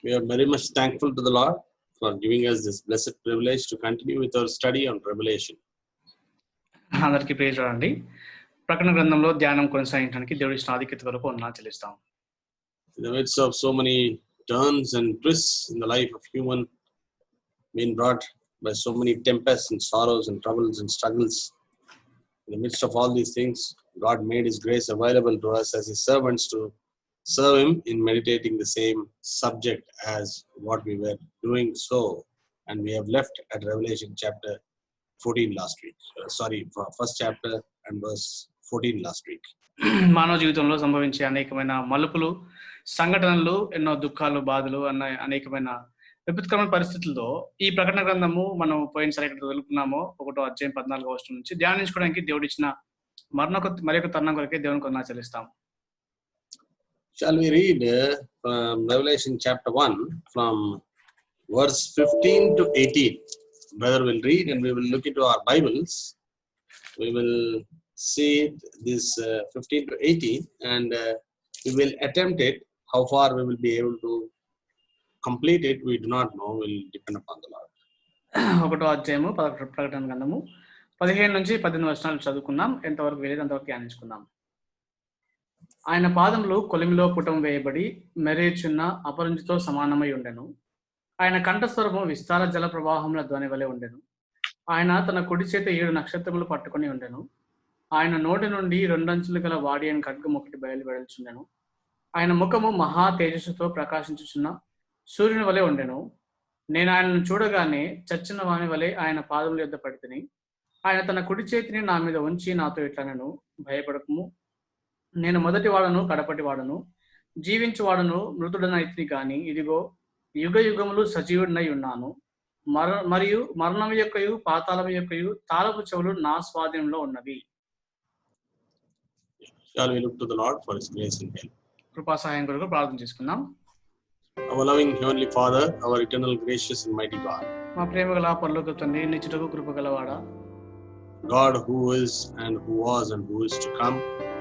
We are very much thankful to the Lord for giving us this blessed privilege to continue with our study on Revelation. అందరికీ praise రాండి. ప్రకటన గ్రంథంలో ధ్యానం కొనసాగించడానికి దేవుడి ఆధిక్యత కొరకు వందనాలు చెల్లిస్తాం. In the midst of so many turns and twists in the life of human, being brought by so many tempests and sorrows and troubles and struggles, in the midst of all these things, God made His grace available to us as His servants to serve Him in meditating the same subject as what we were doing so. And we have left at Revelation chapter 14 last week. First chapter and verse 14 last week. మానవ జీవితంలో సంభవించే అనేకమైన మలుపులు, సంఘటనలు, ఎన్నో దుఃఖాలు, బాధలు అనేకమైన విపత్కరమైన పరిస్థితుల్లో ఈ ప్రకటన గ్రంథము మనం పోయినసారి ఎక్కడ తెలుపుకున్నామో 1వ అధ్యాయం 14వ వచనం నుంచి ధ్యానించుకోవడానికి దేవుడిచ్చిన మరొక తరుణం కొరకే దేవునికి వందనాలు చెల్లిస్తాం. Shall we read from Revelation chapter 1 from verse 15 to 18? Brother will read and we will look into our Bibles. We will see this 15 to 18 and we will attempt it. How far we will be able to complete it, we do not know. Will depend upon the Lord. 1వ అధ్యాయము ప్రకటన గ్రంథము 15 నుంచి 18 వచనాలు చదువుకుందాం. ఎంతవరకు వెళ్ళేది అంతవరకు ధ్యానించుకుందాం. ఆయన పాదములు కొలిమిలో పుటం వేయబడి మెరేచున్న అపరంజితో సమానమై ఉండెను. ఆయన కంఠస్వరము విస్తార జల ప్రవాహముల ధ్వని వలె ఉండెను. ఆయన తన కుడి చేత 7 నక్షత్రములు పట్టుకొని ఉండెను. ఆయన నోటి నుండి 2 అంచులు గల వాడి అని ఖడ్గం ఒకటి బయలువెడల్చుండెను. ఆయన ముఖము మహా తేజస్సుతో ప్రకాశించుచున్న సూర్యుని వలె ఉండెను. నేను ఆయనను చూడగానే చచ్చిన వాని వలె ఆయన పాదముల యొద్ద పడితిని. ఆయన తన కుడి చేతిని నా మీద ఉంచి నాతో ఇట్లనెను, భయపడకుము, నేను మొదటి వాడను కడపటి వాడను, జీవించువాడను మృతుడనైతిని గాని ఇదిగో యుగ యుగములు సజీవుడినై ఉన్నాను. మరియు మరణం యొక్కయు పాతాళం యొక్కయు తాళపు చెవులు నా స్వాధీనంలో ఉన్నవి. Shall we look to the Lord for His grace and help? కృపా సహాయం కొరకు ప్రార్థన చేసుకుందాం. Our loving Heavenly Father, our eternal gracious and mighty God, మా ప్రేమ గల పరలోక తండ్రి, నిత్యుడగు కృప గలవాడా, God who is and who was and who is to come,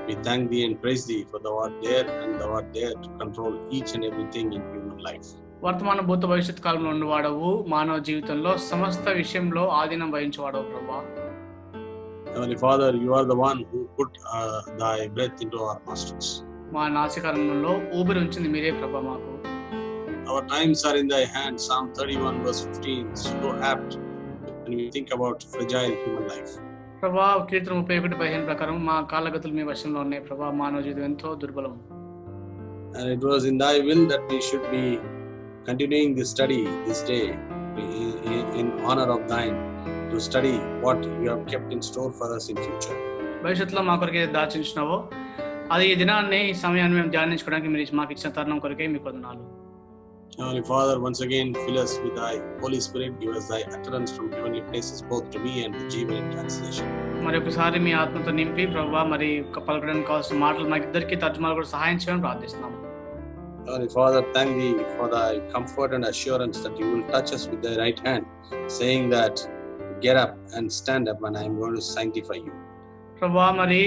we thank Thee and praise Thee for Thou art there and Thou art there to control each and everything in human life. వర్తమాన భూత భవిష్యత్ కాలంలో ఉన్నవాడవు, మానవ జీవితంలో సమస్త విషయంలో ఆధీనం వహించేవాడవు ప్రభా. Heavenly Father, You are the one who put Thy breath into our nostrils. మా నాసికారంలో ఊపిరి ఉంచింది మీరే ప్రభా. మాకు our times are in Thy hand. Psalm 31 verse 15 so apt when we think about fragile human life. ప్రభా, కీర్తన 31:15 ప్రకారం మా కాలగతులు మీ వశంలో ఉన్నాయి ప్రభా. మానవ జీవితం ఎంతో దుర్బలం. And it was in Thy will that we should be continuing this study this day in honor of Thine, to study what You have kept in store for us in future. భవిష్యత్తులో మా కొరకే దాచించినావో అది ఈ దినాన్ని, ఈ సమయాన్ని మేము ధ్యానించుకోవడానికి మీరు మాకు ఇచ్చిన తరుణం కొరకే మీకు వందనాలు. Heavenly Father, once again fill us with Thy Holy Spirit. Give us Thy utterance from heavenly places, both to me and to Jeevan in translation. మరి ఒకసారి మీ ఆత్మతో నింపి ప్రభా, మరి పలకడానికి కావాల్సిన మాటలు మాకు ఇద్దరికి తర్జుమాలు కూడా సహాయం చేయమని ప్రార్థిస్తున్నాము. Heavenly Father, thank Thee for Thy comfort and assurance that You will touch us with Thy right hand, saying that, get up and stand up and I am going to sanctify you. ప్రభా, మరి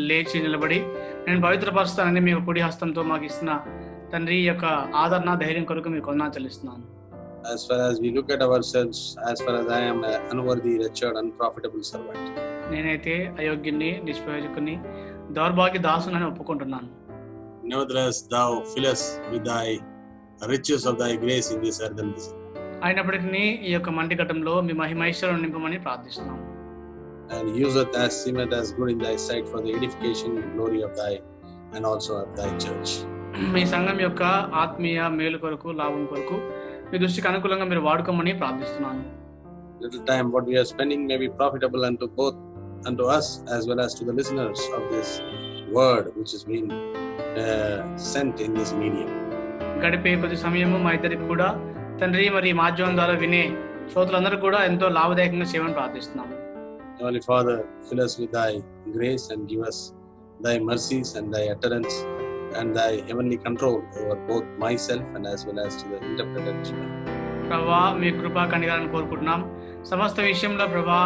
లేచి నిలబడి నేను పవిత్రపరుస్తానని మీ కుడి హస్తంతో మాకు ఇస్తున్న తండ్రి యొక్క ఆదరణ, ధైర్యం కొరకు మీకు వందనాలు చెల్లిస్తున్నాను. As far as we look at ourselves, as far as I am an unworthy, wretched, unprofitable servant, నేనైతే అయోగ్యుని, నిష్ప్రయోజకుని, దౌర్భాగ్య దాసునని ఒప్పుకుంటున్నాను. nevertheless Thou fill us with Thy riches of Thy grace in this earthen vessel. అయినప్పటికీ ఈ యొక్క మంటిఘటంలో మీ మహిమైశ్వరం నింపమని ప్రార్థిస్తున్నాము. And use it as seemeth as good in Thy sight for the edification and glory of Thy and also of Thy church. మీ సంఘం యొక్క ఆత్మీయ మేలు కొరకు, లాభం కొరకు మీ దృష్టికి అనుకూలంగా మీరు వాడుకోమని ప్రార్థిస్తున్నాను. Little time what we are spending may be profitable unto us as well as to the listeners of this word which is being sent in this medium. గడిపే కొద్ది సమయము మా ఇద్దరికి కూడా తండ్రి, మరి మాధ్యమం ద్వారా వినే శ్రోతలందరూ కూడా ఎంతో లాభదాయకంగా చేయమని ప్రార్థిస్తున్నాము. Heavenly Father, fill us with Thy grace and give us Thy mercies and Thy utterance and Thy heavenly control over both myself and as well as to the interpreter Jeevan. ప్రభా, మీ కృపా కనికరాన్ని కోరుకుంటున్నాం. సమస్త విషయంలో ప్రభా,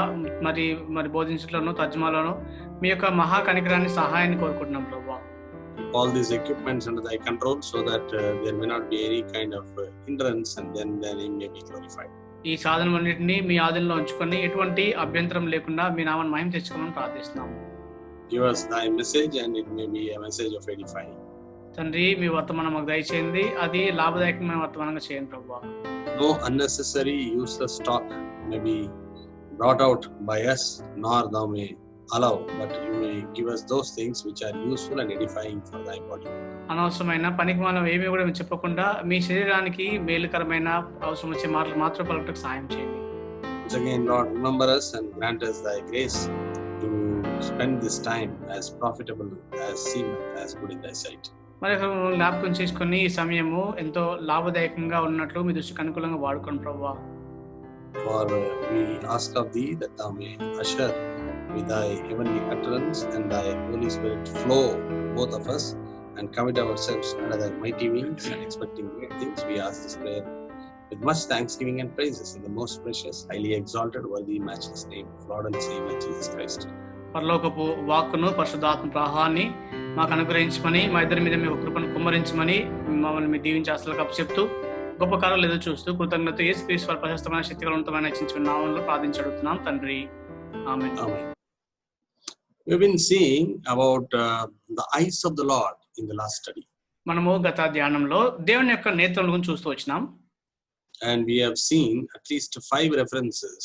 మరి బోధించడంలోనూ తర్జుమాలోనూ మీ యొక్క మహా కనికరాన్ని, సహాయాన్ని కోరుకుంటున్నాం ప్రభా. keep all these equipments under thy control so that there may not be any kind of hindrance, and then thy name may be glorified. ఈ సాధనలన్నింటినీ మీ ఆధీనంలో ఉంచుకొని ఎటువంటి అభ్యంతరం లేకుండా మీ నామాన్ని మహిమ తెచ్చుకోమని ప్రార్థిస్తున్నాము. Give us thy message, and it may be a message of edifying. తండ్రి, మీ వర్తమానం మాకు దయచేయండి, అది లాభదాయకమైన వర్తమానంగా చేయండి ప్రభువా. No unnecessary useless talk may be brought out by us, nor thou may allow, but you may give us those things which are useful and edifying for thy body. అనవసరమైన పనికిమాలిన ఏమీ కూడా మీరు చెప్పకుండా మీ శరీరానికి మేలుకరమైన అవసరం వచ్చే మాటలు మాత్రం పలకటకు సహాయం చేయండి. Once again, Lord, remember us and grant us thy grace to spend this time as profitable, as seemeth, as good in thy sight. మరి జ్ఞాపకం చేసుకొని ఈ సమయము ఎంతో లాభదాయకంగా ఉన్నట్లు మీ దృష్టికి అనుకూలంగా వాడుకోండి ప్రభువా. For we ask of thee that thou may usher with thy heavenly utterance and thy Holy Spirit flow both of us, and commit ourselves under thy mighty wings, and expecting great things we ask this prayer with much thanksgiving and praises in the most precious, highly exalted, worthy, matchless name of Lord and Savior Jesus Christ. పరలోకపు వాక్కును పరిశుద్ధాత్మ ప్రవాహాన్ని మాకు అనుగ్రహించమని, మా ఇద్దరి మీద మీ కృపను కుమ్మరించమని మమ్మల్ని మీ దీవించి అసలు కప్పు చెప్తూ గొప్ప కార్యాలు ఎదురు చూస్తూ కృతజ్ఞత యేసుక్రీస్తు వారి ప్రశస్తమైన శక్తివంతమైన హెచ్చించిన నామంలో ప్రార్థించి అడుగుతున్నాం తండ్రి, ఆమేన్. We've been seeing about the eyes of the Lord in the last study. మనము గత ధ్యానంలో దేవుని యొక్క నేత్రముల గురించి చూస్తూ వచ్చినాం. And we have seen at least 5 references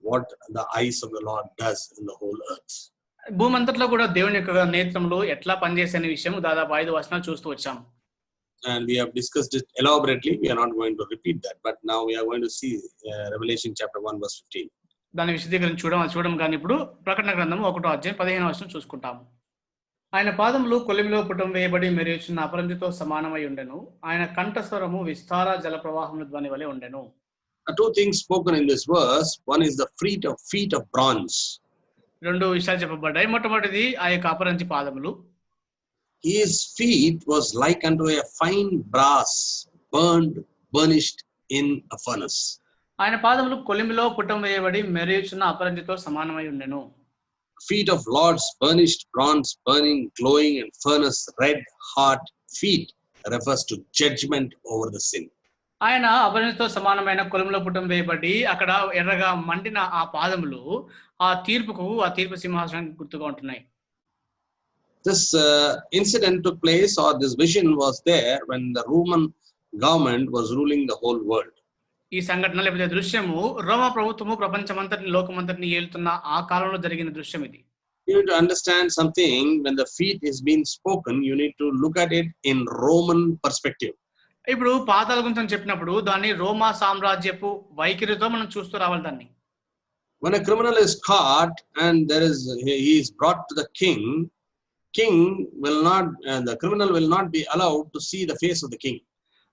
what the eyes of the Lord does in the whole earth. భూమంతట్లో కూడా దేవుని యొక్క నేత్రములు ఎట్లా పనిచేసే విషయం దాదాపు 5 వచనాలు చూస్తూ వచ్చాం. And we have discussed it elaborately. We are not going to repeat that, but now we are going to see Revelation chapter 1 verse 15. దాని విశదీకరించి చూడడం కానీ ఇప్పుడు ప్రకటన గ్రంథం 1వ అధ్యాయం 15వ వచనం చూసుకుంటాము. ఆయన పాదములు కొలిమిలో పుటం వేయబడి మెరియుచున్న అపరంజితో సమానమై ఉండెను. ఆయన కంఠస్వరము విస్తార జల ప్రవాహముల ధ్వని వలె ఉండెను. 2 things spoken in this verse. One is the feet of bronze. 2 విషయాలు చెప్పబడ్డాయి. మొట్టమొదటిది ఆ యొక్క అపరంజి పాదములు. His feet was like unto a fine brass burnished in a furnace. ఆయన పాదములు కొలిమిలో పుటం వేయబడి మెరియుచున్న అపరంజితో సమానమై ఉండెను. Feet of Lord's burnished bronze, burning, glowing, and furnace red hot feet refers to judgment over the sin. ఆయన అపరంజితో సమానమైన కొలిమిలో పుటం వేయబడి అక్కడ ఎర్రగా మండిన ఆ పాదములు ఆ తీర్పు సింహాసనానికి గుర్తుగా ఉంటున్నాయి. This incident took place, or this vision was there when the Roman government was ruling the whole world. ఈ సంఘటన లేకపోతే దృశ్యము రోమా ప్రభుత్వము ప్రపంచమంతటిని లోకమంతటిని ఏలుతున్న ఆ కాలంలో జరిగిన దృశ్యం ఇది. You need to understand something. When the feet is being spoken, you need to look at it in Roman perspective. ఇప్పుడు పాదాల గురించి చెప్పినప్పుడు దాన్ని రోమా సామ్రాజ్యపు వైఖరితో మనం చూస్తూ రావాలి దాన్ని. When a criminal is caught and he is brought to the king will not, the criminal will not be allowed to see the face of the king.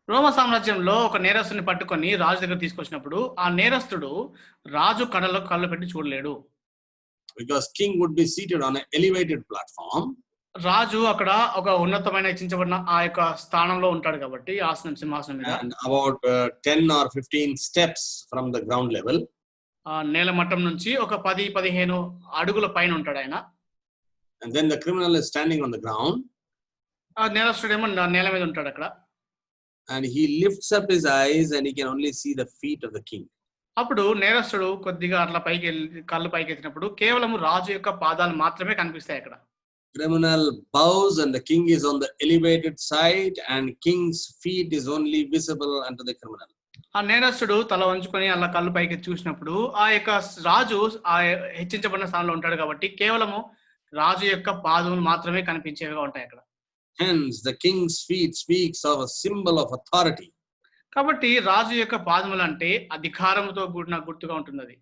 రోమా సామ్రాజ్యంలో ఒక నేరస్తుని పట్టుకొని రాజు దగ్గర తీసుకొచ్చినప్పుడు ఆ నేరస్తుడు రాజు కళ్ళు పెట్టి చూడలేడు. Because king would be seated on an elevated platform. రాజు అక్కడ ఒక ఉన్నతమైన హెచ్చించబడిన ఆ యొక్క స్థానంలో ఉంటాడు కాబట్టి సింహాసనం మీద and about 10 or 15 steps from the ground level. నేల మట్టం నుంచి ఒక 10-15 అడుగుల పైన ఉంటాడు ఆయన. And then the criminal is standing on the ground. ఆ నేరస్తుడేమో నేల మీద ఉంటాడు అక్కడ. And he lifts up his eyes and he can only see the feet of the king. అప్పుడు నేరస్తుడు కొద్దిగా అట్లా కళ్ళు పైకి ఎత్తినప్పుడు కేవలం రాజు యొక్క పాదాలు మాత్రమే కనిపిస్తాయి అక్కడ. Criminal bows and the king is on the elevated side, and king's feet is only visible unto the criminal. ఆ నేరస్తుడు తల వంచుకొని అలా కళ్ళు పైకి చూసినప్పుడు ఆ యొక్క రాజు ఆ హెచ్చించబడిన స్థానంలో ఉంటాడు కాబట్టి కేవలము రాజు యొక్క పాదములు మాత్రమే కనిపించేవిగా ఉంటాయి అక్కడ. Hence the king's feet speaks of a symbol of authority. కాబట్టి రాజు యొక్క పాదములు అంటే అధికారముతో కూడిన గుర్తుగా ఉంటుంది.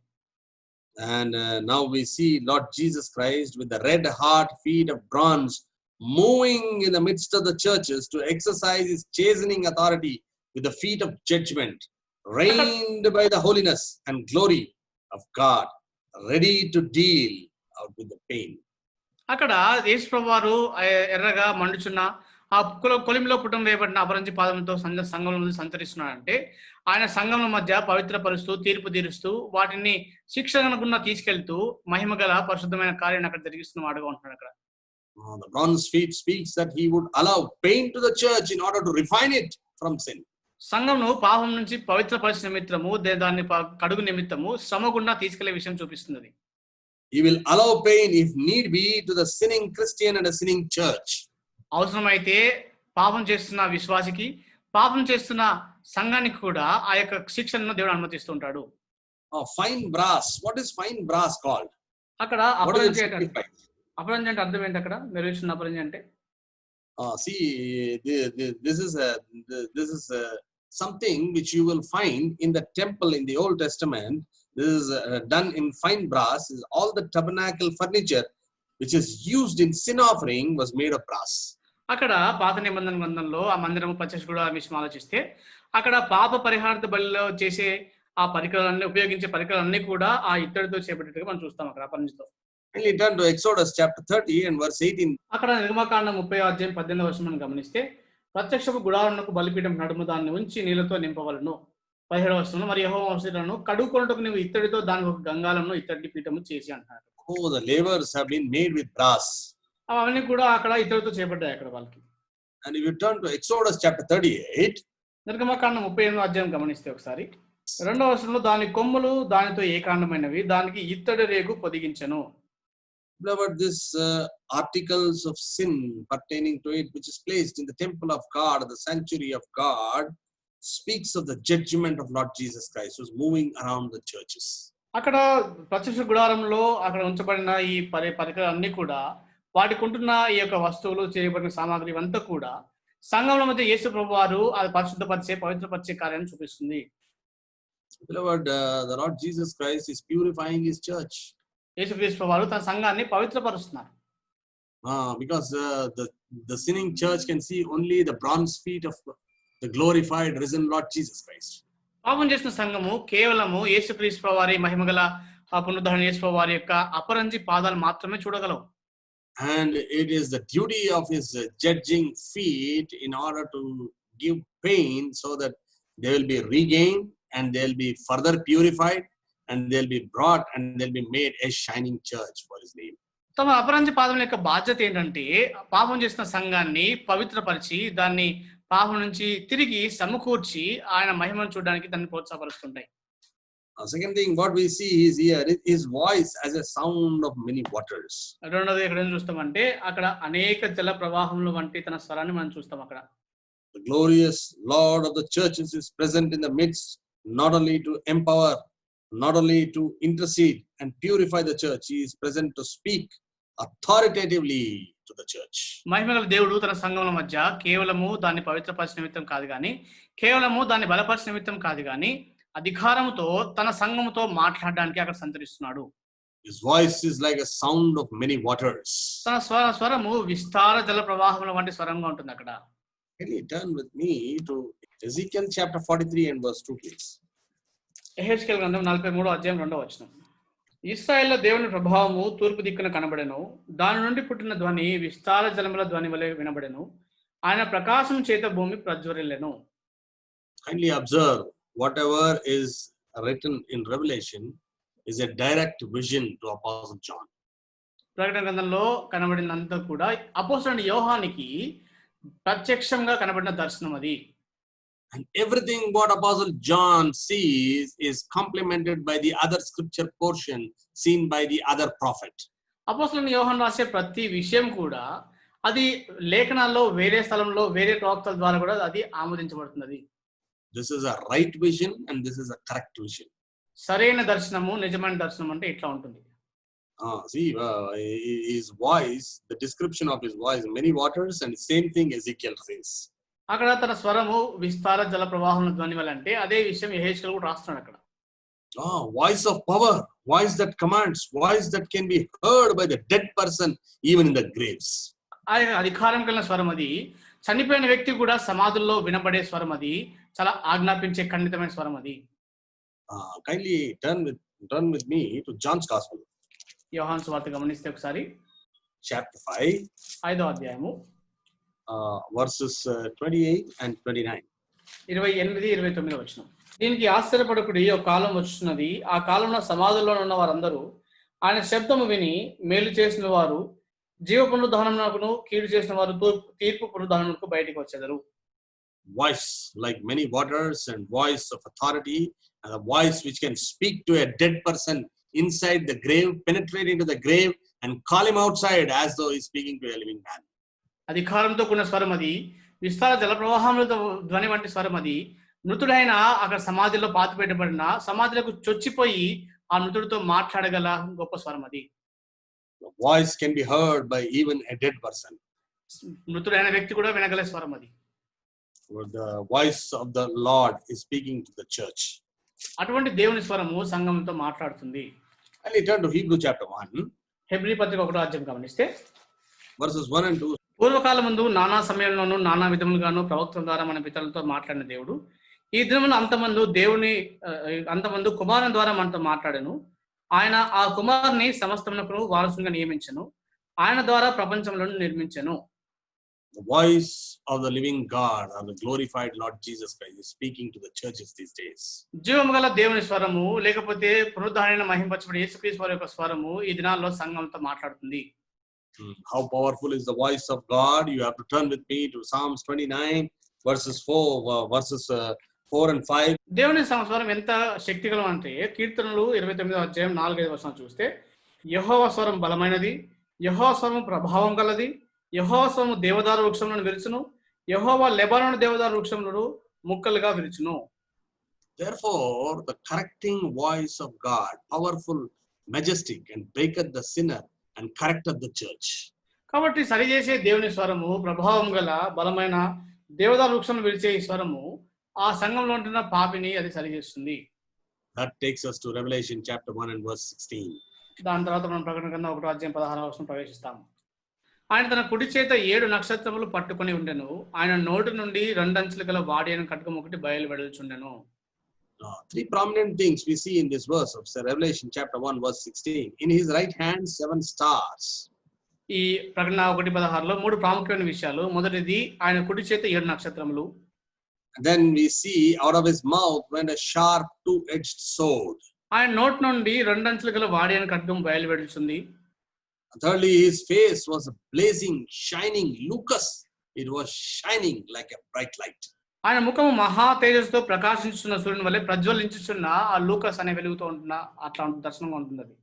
And now we see Lord Jesus Christ with the red hot feet of bronze moving in the midst of the churches to exercise his chastening authority with the feet of judgment, reigned by the holiness and glory of God, ready to deal out with the pain. అక్కడ యేసు ప్రభువారు ఎర్రగా మండుచున్న ఆ కొలిమిలో పుటం వేయబడిన అపరంజి పాదంతో సంఘంలో సంచరిస్తున్నాడంటే ఆయన సంఘంలో మధ్య పవిత్రపరుస్తూ తీర్పు తీరుస్తూ వాటిని శిక్షణకున్న తీసుకెళ్తూ మహిమ గల పరిశుద్ధమైన కార్యాన్ని అక్కడ జరిగిస్తున్న వాడుగా ఉంటున్నాడు అక్కడ. The bronze feet speaks that he would allow pain to the church in order to refine it from sin. సంఘంను పాపం నుంచి పవిత్రపరిచిన నిమిత్తము దాన్ని కడుగు నిమిత్తము శ్రమ గుండా తీసుకెళ్లే విషయం చూపిస్తున్నది. He will allow pain if need be to the sinning Christian and a sinning church. అవసరమైతే పాపం చేస్తున్న విశ్వాసికి పాపం చేస్తున్న సంఘానికి కూడా ఆ యొక్క శిక్షణను దేవుడు అనుమతిస్తుంటాడు. Fine brass. What is fine brass called? అక్కడ అపరంజి అంటే అర్థం ఏంటి? అక్కడ మెరుస్తున్న అపరంజి అంటే see, this is something which you will find in the temple in the Old Testament. This is done in fine brass. Is all the tabernacle furniture which is used in sin offering was made of brass. అక్కడ పాత నిబంధన గ్రంథంలో ఆ మందిరము పచ్చసి కూడా విషయం ఆలోచిస్తే అక్కడ పాప పరిహారార్థ బలిలో చేసే ఆ పరికరాలన్నీ ఉపయోగించే పరికరాలన్నీ కూడా ఆ ఇత్తడితో చేపట్టేట్టుగా మనం చూస్తాం అక్కడ అపరంజితో. Finally, turn to Exodus chapter 30 and verse 18. అక్కడ నిర్గమకాండం 30:18 మనం గమనిస్తే ప్రత్యక్షపు గుడారమునకు బలిపీఠం నడుము దాన్ని ఉంచి నీళ్లతో నింపవలను. 17 మరి యెహోవా మోషేను కడుక్కొనుటకు నీవు ఇత్తడితో దానికి ఒక గంగాళమును ఇత్తడి పీఠము చేసి అంటారు. Oh, the lavers have been made with brass. అవన్నీ కూడా అక్కడ ఇత్తడితో చేపట్టాయి అక్కడ వాళ్ళకి. And if you turn to Exodus chapter 38, నిర్గమకాండం 38 గమనిస్తే ఒకసారి 2వ దాని కొమ్ములు దానితో ఏకాండమైనవి దానికి ఇత్తడి రేగు పొదిగించెను. Beloved, this articles of sin pertaining to it, which is placed in the temple of God, the sanctuary of God, speaks of the judgment of Lord Jesus Christ, who's moving around the churches. అక్కడ ప్రత్యక్ష గుడారంలో అక్కడ ఉంచబడిన ఈ పరికరాలన్నీ కూడా వాటికి ఉంటున్న ఈ యొక్క వస్తువులు చేయబడిన సామాగ్రి ఇవంతా కూడా సంఘంలో మధ్య యేసు ప్రభువు వారు అది పరిశుద్ధపరిచే పవిత్రపరిచే కార్యాన్ని చూపిస్తుంది. Beloved, the Lord Jesus Christ is purifying his church. యేసుక్రీస్తు వారు తన సంఘాన్ని పవిత్రపరుస్తున్నారు. Because the sinning church can see only the bronze feet of the glorified risen Lord Jesus Christ. పాపం చేసిన సంఘము కేవలము యేసుక్రీస్తు వారి మహిమగల పునరుద్ధరణ యేసు వారి యొక్క అపరంజి పాదాలు మాత్రమే చూడగలవు. And it is the duty of his judging feet in order to give pain so that they will be regained and they will be further purified and they'll be brought and they'll be made a shining church for his name. తమ అపరంజి పాదం యొక్క బాధ్యత ఏంటంటే పాపం చేసిన సంఘాన్ని పవిత్రపరిచి దాన్ని పాపం నుంచి తిరిగి సమకూర్చి ఆయన మహిమను చూడడానికి దాన్ని ప్రోత్సాహపరుస్తుంటాయి. Second thing what we see is here his voice as a sound of many waters. రెండోది ఎక్కడ చూస్తామంటే అక్కడ అనేక జల ప్రవాహముల వంటి తన స్వరాన్ని మనం చూస్తాం అక్కడ. The glorious Lord of the churches is present in the midst, not only to empower, not only to intercede and purify the church, he is present to speak authoritatively to the church. మహిమగల దేవుడు తన సంఘముల మధ్య కేవలము దాన్ని పవిత్రపరిచే నిమిత్తం కాదు గాని కేవలము దాన్ని బలపరిచే నిమిత్తం కాదు గాని అధికారముతో తన సంఘముతో మాట్లాడడానికి అక్కడ సంచరిస్తున్నాడు. His voice is like a sound of many waters. తన స్వరము విస్తార జల ప్రవాహముల వంటి స్వరంగా ఉంటుంది అక్కడ. Can you turn with me to Ezekiel chapter 43 and verse 2 please? యెహెజ్కేలు గ్రంథం 43:2. ఇశ్రాయేలు దేవుని ప్రభావము తూర్పు దిక్కున కనబడెను, దాని నుండి పుట్టిన ధ్వని విస్తార జలముల ధ్వని వలె వినబడెను, ఆయన ప్రకాశం చేత భూమి ప్రజ్వరిల్లెను. Kindly observe whatever is written in Revelation is a direct vision to Apostle John. ప్రకటన గ్రంథంలో కనబడినంత కూడా అపోస్తలుడైన యోహానికి ప్రత్యక్షంగా కనబడిన దర్శనం అది. And everything what Apostle John sees is complemented by the other scripture portion seen by the other prophet. అపోస్తలుడైన యోహాను రాసే ప్రతి విషయం కూడా అది లేఖనాల్లో వేరే స్థలంలో వేరే ప్రవక్తల ద్వారా కూడా అది ఆమోదించబడుతుంది. This is a right vision and this is a correct vision. సరైన దర్శనము నిజమైన దర్శనం అంటే ఇట్లా ఉంటుంది. See, his voice, the description of his voice, many waters, and same thing Ezekiel says. అక్కడ తన స్వరము విస్తార జల ప్రవాహం ధ్వని వల్ల అంటే అదే విషయం యెహెజ్కేలు కూడా రాస్తున్నాడు అక్కడ. Voice of power, voice that commands, voice that can be heard by the dead person even in the graves. ఆయన అధికారం కలిగిన స్వరం అది, చనిపోయిన వ్యక్తి కూడా సమాధుల్లో వినబడే స్వరం అది, చాలా ఆజ్ఞాపించే ఖండితమైన స్వరం అది. Kindly turn with me to John's Gospel. యోహాను సువార్త గమనిస్తే ఒకసారి chapter 5, 5వ అధ్యాయము verses 28 and 29. 28-29 వచనం. దీనికి ఆశ్చర్యపడకుడి, ఒక కాలం వచ్చున్నది, ఆ కాలంలో సమాధుల్లో ఉన్న వారందరూ ఆయన శబ్దము విని మేలు చేసిన వారు జీవ పునరుద్ధానమునకును కీడు చేసిన వారు తీర్పు పునరుద్ధానమునకు బయటికి వచ్చెదరు. Voice like many waters and voice of authority and a voice which can speak to a dead person inside the grave, penetrate into the grave and call him outside as though he's speaking to a living man. అధికారంతో కూడిన స్వరం అది, విస్తార జల ప్రవాహములతో ధ్వని వంటి స్వరం అది. మృతుడైన అక్కడ సమాధిలో పాతి పెట్టబడిన సమాధిలకు చొచ్చిపోయి ఆ మృతుడితో మాట్లాడగల గొప్ప స్వరం అది. The voice can be heard by even a dead person. మృతుడైన వ్యక్తి కూడా వినగల స్వరం అది. The voice of the Lord is speaking to the church. అటువంటి దేవుని స్వరము సంఘంతో మాట్లాడుతుంది. And we turn to Hebrew chapter 1. Hebrew పత్రిక 1వ అధ్యాయం గమనిస్తే verses 1 and 2. పూర్వకాలమందు నానా సమయంలోనూ నానా విధములుగాను ప్రవక్తల ద్వారా మన పితరులతో మాట్లాడిన దేవుడు ఈ దినమున అంతమందు కుమారుని ద్వారా మనతో మాట్లాడాను. ఆయన ఆ కుమారుని సమస్తమునకు వారసునిగా నియమించెను. ఆయన ద్వారా ప్రపంచంలో నిర్మించెను. The voice of the living God or the glorified Lord Jesus Christ is speaking to the churches these days. జీవము గల దేవుని స్వరము లేకపోతే పునరుద్ధారణ మహింపరచబడిన యేసుక్రీస్తు వారి యొక్క స్వరము ఈ దినాల్లో సంఘంతో మాట్లాడుతుంది. How powerful is the voice of God? You have to turn with me to Psalms 29 verses 4 and 5. దేవుని స్వరం ఎంత శక్తిగలం అంటే కీర్తనలు 29వ అధ్యాయం 4-5 వచనాలు చూస్తే యెహోవా స్వరం బలమైనది, యెహోవా స్వరం ప్రభావం గలది, యెహోవా స్వరము దేవదారు వృక్షములను విరుచును, యెహోవా లెబానోను దేవదారు వృక్షములను ముక్కలుగా విరుచును. Therefore the correcting voice of God, powerful, majestic, and breaketh the sinner and correcteth the church. కాబట్టి సరిచేసే దేవుని స్వరము ప్రభావం గల బలమైన దేవదారు వృక్షములను విరిచే ఈ స్వరము ఆ సంఘంలో ఉంటున్న పాపిని అది సరిచేస్తుంది. That takes us to Revelation chapter 1 and verse 16. దాని తర్వాత మనం ప్రకటన గ్రంథం 1వ అధ్యాయం 16వ వచనం ప్రవేశిస్తాము. ఆయన తన కుడి చేత 7 నక్షత్రములు పట్టుకొని ఉండెను. ఆయన నోటి నుండి 2 అంచులు గల వాడి అయిన ఖడ్గం ఒకటి బయలు వెడల్చుండెను. 3 prominent things we see in this verse of Revelation chapter 1 verse 16. In his right hand 7 stars. ఈ ప్రకటన 1:16లో 3 ప్రాముఖ్యమైన విషయాలు. మొదటిది ఆయన కుడి చేత 7 నక్షత్రములు. Then we see out of his mouth went a sharp 2-edged sword. ఆయన నోటి నుండి 2 అంచులు గల వాడి అయిన ఖడ్గం బయలు వెడల్చుంది. Thirdly, his face was blazing, shining, lucus. It was shining like a bright light. ఆయన ముఖము మహా తేజస్సుతో ప్రకాశించున్న సూర్యుని వలె ప్రజ్వలించుచున్న ఆ లూకస్ అనే వెలుగుతో ఉంటున్న అట్లా దర్శనంగా ఉంటుంది అది.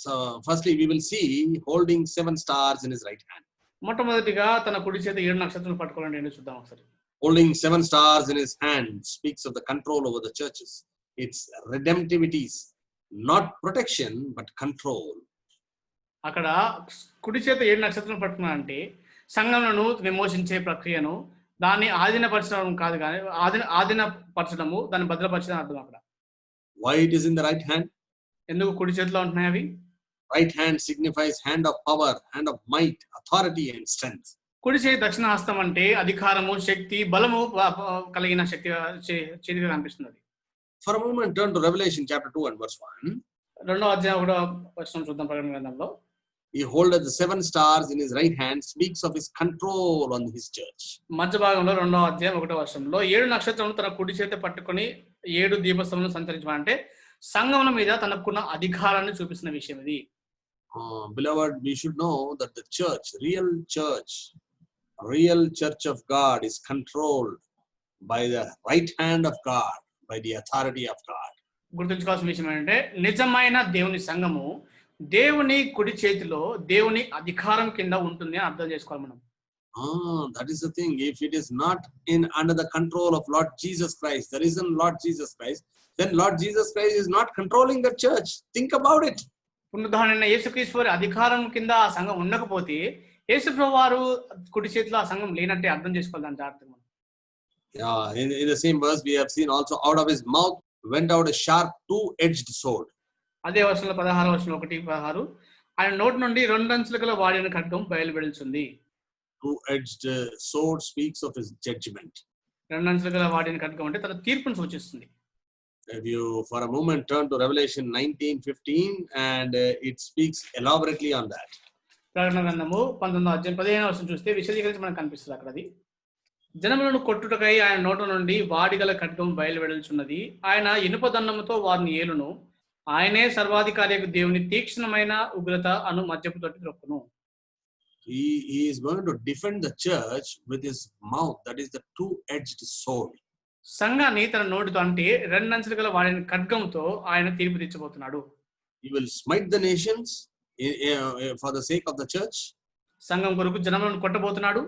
So firstly we will see holding 7 stars in his right hand. మొట్టమొదటిగా తన కుడి చేత 7 నక్షత్రాలు పట్టుకోవాలని ఏంటో చూద్దాం ఒకసారి. Holding 7 stars in his hand speaks of the control over the churches. It's redemptivities, not protection but control. అక్కడ కుడి చేత 7 నక్షత్రాలు పట్టుకున్నా అంటే సంఘములను విమోచించే ప్రక్రియను దాన్ని ఆధీనపరచడం కాదు కానీ ఆధీనపరచడము దాన్ని భద్రపరచడం అర్థం అక్కడ. Why it is in the right hand? ఎందుకు కుడి చేతిలో ఉంటున్నాయి అవి? Right hand signifies hand of power, hand of might, authority and strength. కుడి చేతి దక్షిణ హస్తం అంటే అధికారము, శక్తి, బలము కలిగిన శక్తి చేతిగా కనిపిస్తుంది. For a moment turn to Revelation chapter 2 and verse 1. 2వ అధ్యాయం 1వ వచనం చూద్దాం ప్రకటన గ్రంథంలో. He holdeth the 7 stars in his right hand, speaks of his control on his church. మధ్య భాగంలో 2వ అధ్యాయం 1వ వచనంలో 7 నక్షత్రములు తన కుడి చేత పట్టుకొని 7 దీపస్తంభాలను సంచరించమంటే సంఘముల మీద తనకున్న అధికారాన్ని చూపిస్తున్న విషయం ఇది. Beloved, we should know that the church, real church of God is controlled by the right hand of God, by the authority of God. గుర్తుంచుకోవాల్సిన విషయం ఏంటంటే నిజమైన దేవుని సంఘము దేవుని కుడి చేతిలో దేవుని అధికారం కింద ఉంటుంది అని అర్థం చేసుకోవాలి మనం. That is the thing. If it is not under the control of Lord Jesus Christ, the risen Lord Jesus Christ, then Lord Jesus Christ is not controlling the church. Think about it. పునరుద్ధరణ యేసుక్రీస్తు వారి అధికారం కింద ఆ సంఘం ఉండకపోతే యేసుప్రభువు వారు కుడి చేతిలో ఆ సంఘం లేనట్టే అర్థం చేసుకోవాలి దాని అర్థం. Yeah, in the same verse we have seen also out of his mouth went out a sharp 2-edged sword. అదే వచనంలో 16వ వచనం 1:16 ఆయన నోటి నుండి 2 అంచులు గల వాడిన ఖడ్గం బయలు వెడల్చుంది. 2-edged sword speaks of his judgment. 2 అంచులు గల వాడిన ఖడ్గం అంటే తన తీర్పును సూచిస్తుంది. If you for a moment turn to Revelation 19:15 and it speaks elaborately on that. ప్రకటన గ్రంథము 19వ అధ్యాయం 15వ వచనం చూస్తే విశదీకరించి మనకు కనిపిస్తుంది అక్కడ అది. జనములను కొట్టుటకై ఆయన నోట నుండి వాడిగల ఖడ్గం బయలు వెడల్చున్నది. ఆయన ఇనుప దండముతో వారిని ఏలును. ఆయనే సర్వాధికారి దేవుని తీక్ష్ణమైన ఉగ్రత అను మధ్యపు తోటి త్రొక్కును. He is going to defend the church with his mouth. That is the two-edged sword. సంఘాన్ని తన నోటితో అంటే రెండంచులు గల వాడిని ఖడ్గంతో ఆయన తీర్పు తీర్చబోతున్నాడు. He will smite the nations for the sake of the church. సంఘం కొరకు జనములను కొట్టబోతున్నాడు.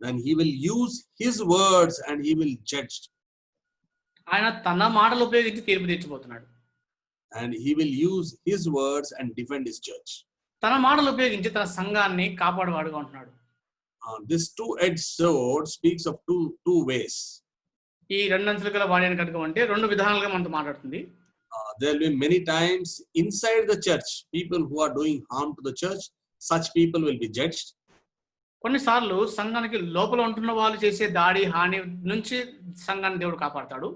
And he will use his words and he will judge. ఆయన తన మాటలు ఉపయోగించి తీర్పు తీర్చబోతున్నాడు. And he will use his words and defend his church. తన మాటలు ఉపయోగించి తన సంఘాన్ని కాపాడువాడుగా ఉంటున్నాడు. This two-edged sword speaks of two ways. ఈ రెండంచులు గల వాడి ఖడ్గం అంటే రెండు విధాలుగా మనతో మాట్లాడుతుంది. There will be many times inside the church people who are doing harm to the church. Such people will be judged. కొన్నిసార్లు సంఘానికి లోపల ఉంటున్న వాళ్ళు చేసే దాడి హాని నుంచి సంఘాన్ని దేవుడు కాపాడతాడు.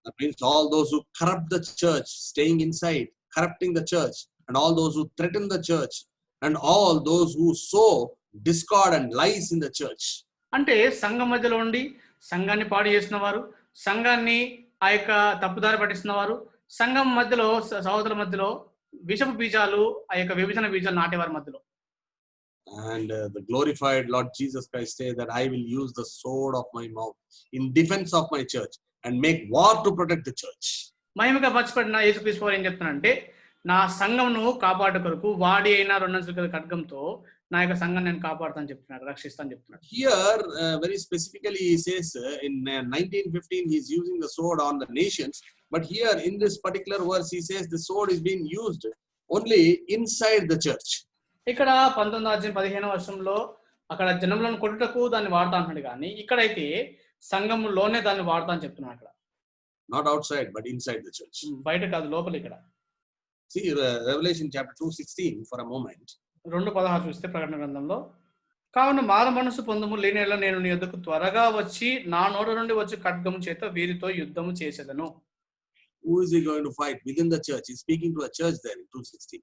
That means all those who corrupt the church, staying inside, corrupting the church, and all those who threaten the church, and all those who sow discord and lies in the church. అంటే సంఘం మధ్యలో ఉండి సంఘాన్ని పాడు చేస్తున్న వారు, సంఘాన్ని ఆ యొక్క తప్పుదారి పట్టిస్తున్న వారు, సంఘం మధ్యలో సహోదరుల మధ్యలో విషపు బీజాలు ఆ యొక్క విభజన బీజాలు నాటేవారి మధ్యలో. And the glorified Lord Jesus Christ says that I will use the sword of my mouth in defense of my church and make war to protect the church. మహిమగా పరచబడిన యేసుక్రీస్తు వారు ఏం చెప్తున్నారంటే, నా సంఘంను కాపాడు కొరకు వాడి అయిన రెండంచుల గల ఖడ్గంతో నా యొక్క సంఘం నేను కాపాడుతాను చెప్తున్నాడు, రక్షిస్తాను చెప్తున్నాడు. Here very specifically he says in 19:15 he is using the sword on the nations, but here in this particular verse he says the sword is being used only inside the church. ఇక్కడ 19:15 అక్కడ జనములను కొట్టుటకు దాన్ని వాడతా అంటున్నాడు, కానీ ఇక్కడైతే సంఘంలోనే దాన్ని వాడతా అని చెప్తున్నాడు. అక్కడ not outside but inside the church. బయట కాదు, లోపల. ఇక్కడ see Revelation chapter 2:16 for a moment. 2:16 చూస్తే ప్రకటన గ్రంథంలో, కావున మారు మనసు పొందుము, లేనేలా నేను నీ యొద్దకు త్వరగా వచ్చి నా నోట నుండి వచ్చి ఖడ్గము చేత వీరితో యుద్ధము చేసేదను. Who is he going to fight within the church? He's speaking to a church there in 2:16.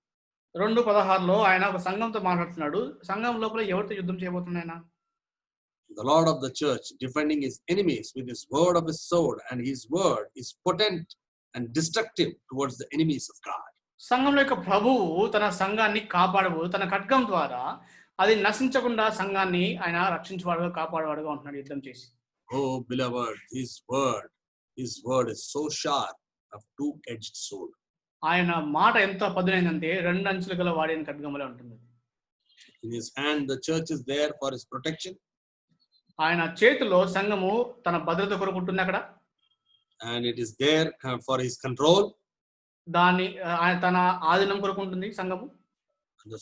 2:16 ఆయన ఒక సంఘంతో మాట్లాడుతున్నాడు. సంఘం లోపల ఎవరితో యుద్ధం చేయబోతున్నాడు ఆయన? The Lord of the church defending his enemies with his word of his sword, and his word is potent and destructive towards the enemies of God. సంఘంలో యొక్క ప్రభువు తన సంఘాన్ని కాపాడబో తన ఖడ్గం ద్వారా అది నశించకుండా సంఘాన్ని ఆయన రక్షించేవాడుగా కాపాడేవాడుగా ఉంటున్నాడు యుద్ధం చేసి. Oh beloved, his word is so sharp, of two-edged sword. ఆయన మాట ఎంత పదునైందంటే రెండు అంచులు గల వాడిన ఖడ్గంలా ఉంటుంది. In his hand the church is there for his protection. ఆయన చేతిలో సంఘము తన భద్రత కొరకు ఉంటుంది అక్కడ. And it is there for his control. దాని ఆయన తన ఆధీనం కొరకు ఉంటుంది సంఘము. The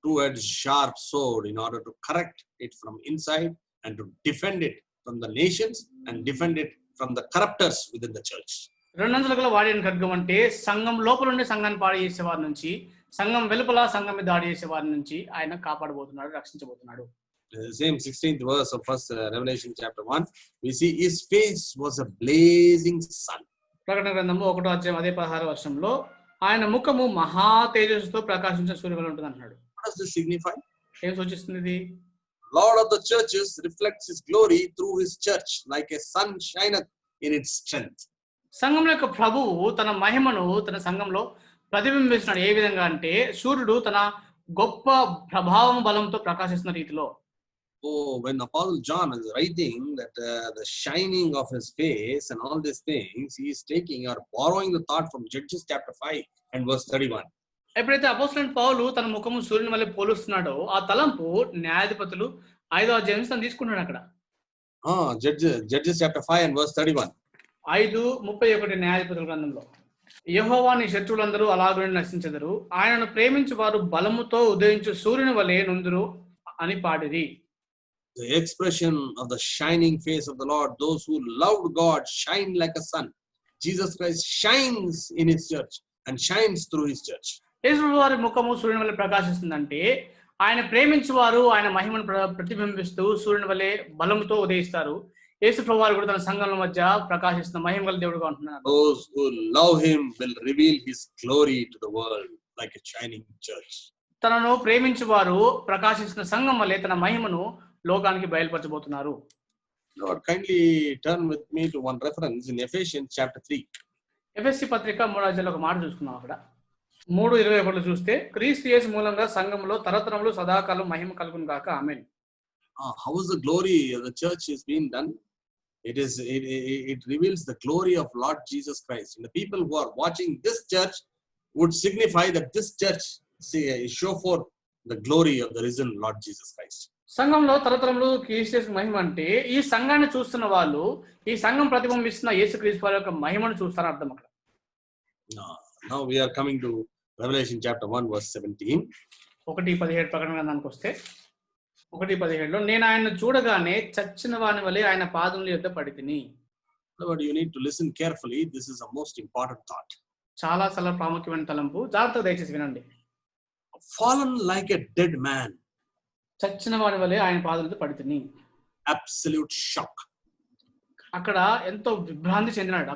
two-edged sharp sword in order to correct it from inside and to defend it from the nations and defend it from the corrupters within the church. రెండంచుల గల వాడిన ఖడ్గం అంటే సంఘం లోపల నుండి సంఘాన్ని పాడు చేసే వారి నుంచి, సంఘం వెలుపల సంఘం మీద దాడి చేసే వారి నుంచి ఆయన కాపాడబోతున్నాడు, రక్షించబోతున్నాడు. The same 16th verse of first Revelation chapter 1, we see his face was a blazing sun. ప్రకటన గ్రంథము 1:16 ఆయన ముఖము మహా తేజస్సుతో ప్రకాశించే సూర్యుడు వలె ఉంటుంది అంటున్నాడు. What does this signify? ఏం సూచిస్తుంది ఇది? Lord of the churches reflects his glory through his church like a sun shineth in its strength. సంఘంలో యొక్క ప్రభువు తన మహిమను తన సంఘంలో ప్రతిబింబిస్తున్నాడు. ఏ విధంగా అంటే సూర్యుడు తన గొప్ప ప్రభావం బలంతో ప్రకాశిస్తున్న రీతిలో. Oh, when Apostle John is writing that the shining of his face and all these things, he is taking or borrowing the thought from Judges chapter 5 and verse 31. ఎప్పుడైతే అపోస్తలుడైన పౌలు తన ముఖము సూర్యుని వలె పోలుస్తున్నాడో ఆ తలంపు న్యాయాధిపతులు 5వ అధ్యాయం తను తీసుకున్నాడు అక్కడ. Judges chapter 5 and verse 31. 5:31 న్యాయాధిపతుల గ్రంథంలో, యెహోవా నీ శత్రువులందరూ అలాగునే నశించెదరు, ఆయనను ప్రేమించు వారు బలముతో ఉదయించు సూర్యుని వలె నుందురు అని పాడిరి. The expression of the shining face of the Lord, those who loved God shine like a sun. Jesus Christ shines in his church and shines through his church. యేసు వారి ముఖము సూర్యుని వలె ప్రకాశిస్తుందంటే ఆయన ప్రేమించు వారు ఆయన మహిమను ప్రతిబింబిస్తూ సూర్యుని వలె బలముతో ఉదయిస్తారు. యేసు ప్రభువారు కూడా తన సంఘం మధ్య ప్రకాశిస్తున్న మహిమ గల దేవుడుగా ఉంటున్నారు. Those who love him will reveal his glory to the world like a shining church. తనను ప్రేమించు వారు ప్రకాశిస్తున్న సంఘం వలె తన మహిమను లోకానికి బయలుపరచబోతున్నారు. Lord, kindly turn with me to one reference in Ephesians chapter 3. ఎఫెసీ పత్రిక 3 ఒక మాట చూసుకున్నాం అక్కడ 3:21 చూస్తే క్రీస్తు యేసు మూలంగా సంఘంలో తరతరములు సదాకాలం మహిమ కలుగును గాక ఆమేన్. How is the glory of the church is being done? It reveals the glory of Lord Jesus Christ. And the people who are watching this church would signify that this church show forth the glory of the risen Lord Jesus Christ. సంఘంలో తరతరములు క్రీస్తు యేసు మహిమ అంటే ఈ సంఘాన్ని చూస్తున్న వాళ్ళు ఈ సంఘం ప్రతిబింబిస్తున్న యేసుక్రీస్తు వారి యొక్క మహిమను చూస్తారని అర్థం అక్కడ. Now we are coming to Revelation chapter 1 verse 17. 1:17 ప్రకటన గ్రంథానికి వస్తే 1:17లో నేను ఆయనను చూడగానే చచ్చిన వాని వలె ఆయన పాదముల యొద్ద పడితిని. But you need to listen carefully. This is a most important thought. చాలా ప్రాముఖ్యమైన తలంపు, జాగ్రత్తగా దయచేసి వినండి. Fallen like a dead man. చచ్చిన వాని వలె ఆయన పాదముల యొద్ద పడితిని. Absolute shock. అక్కడ ఎంతో విభ్రాంతి చెందినాడు.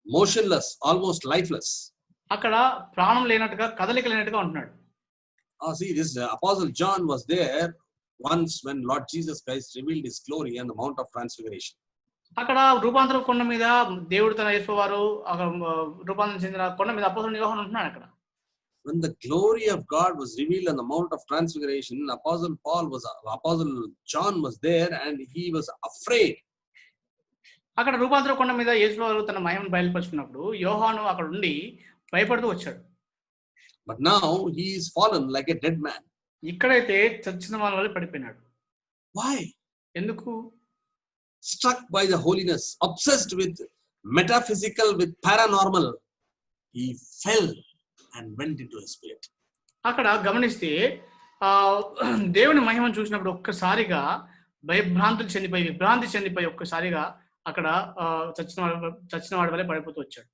Motionless, almost lifeless. అక్కడ ప్రాణం లేనట్టుగా కదలిక లేనట్టుగా ఉంటున్నాడు. See, this Apostle John was there once when Lord Jesus Christ revealed his glory on the Mount of Transfiguration. అక్కడ రూపాంతర కొండ మీద దేవుడు తన యేసువారు రూపాంతరం చెందిన కొండ మీద అపోస్తలుడు యోహాను ఉంటున్నాడు అక్కడ. When the glory of God was revealed on the Mount of Transfiguration, Apostle John was there and he was afraid. అక్కడ రూపాంతర కొండ మీద యేసువారు తన మహిమను బయలుపరుచుకున్నప్పుడు యోహాను అక్కడ ఉండి భయపడుతూ వచ్చాడు. But now he is fallen like a dead man. ఇక్కడైతే చచ్చిన వాళ్ళ వల్ల పడిపోయినాడు. Why? ఎందుకు? Struck by the holiness, obsessed with metaphysical, with paranormal, he fell and went into a spirit. అక్కడ గమనిస్తే దేవుని మహిమను చూసినప్పుడు ఒక్కసారిగా విభ్రాంతి చెందిపోయి ఒక్కసారిగా అక్కడ చచ్చిన వాడి వల్ల పడిపోతూ వచ్చాడు.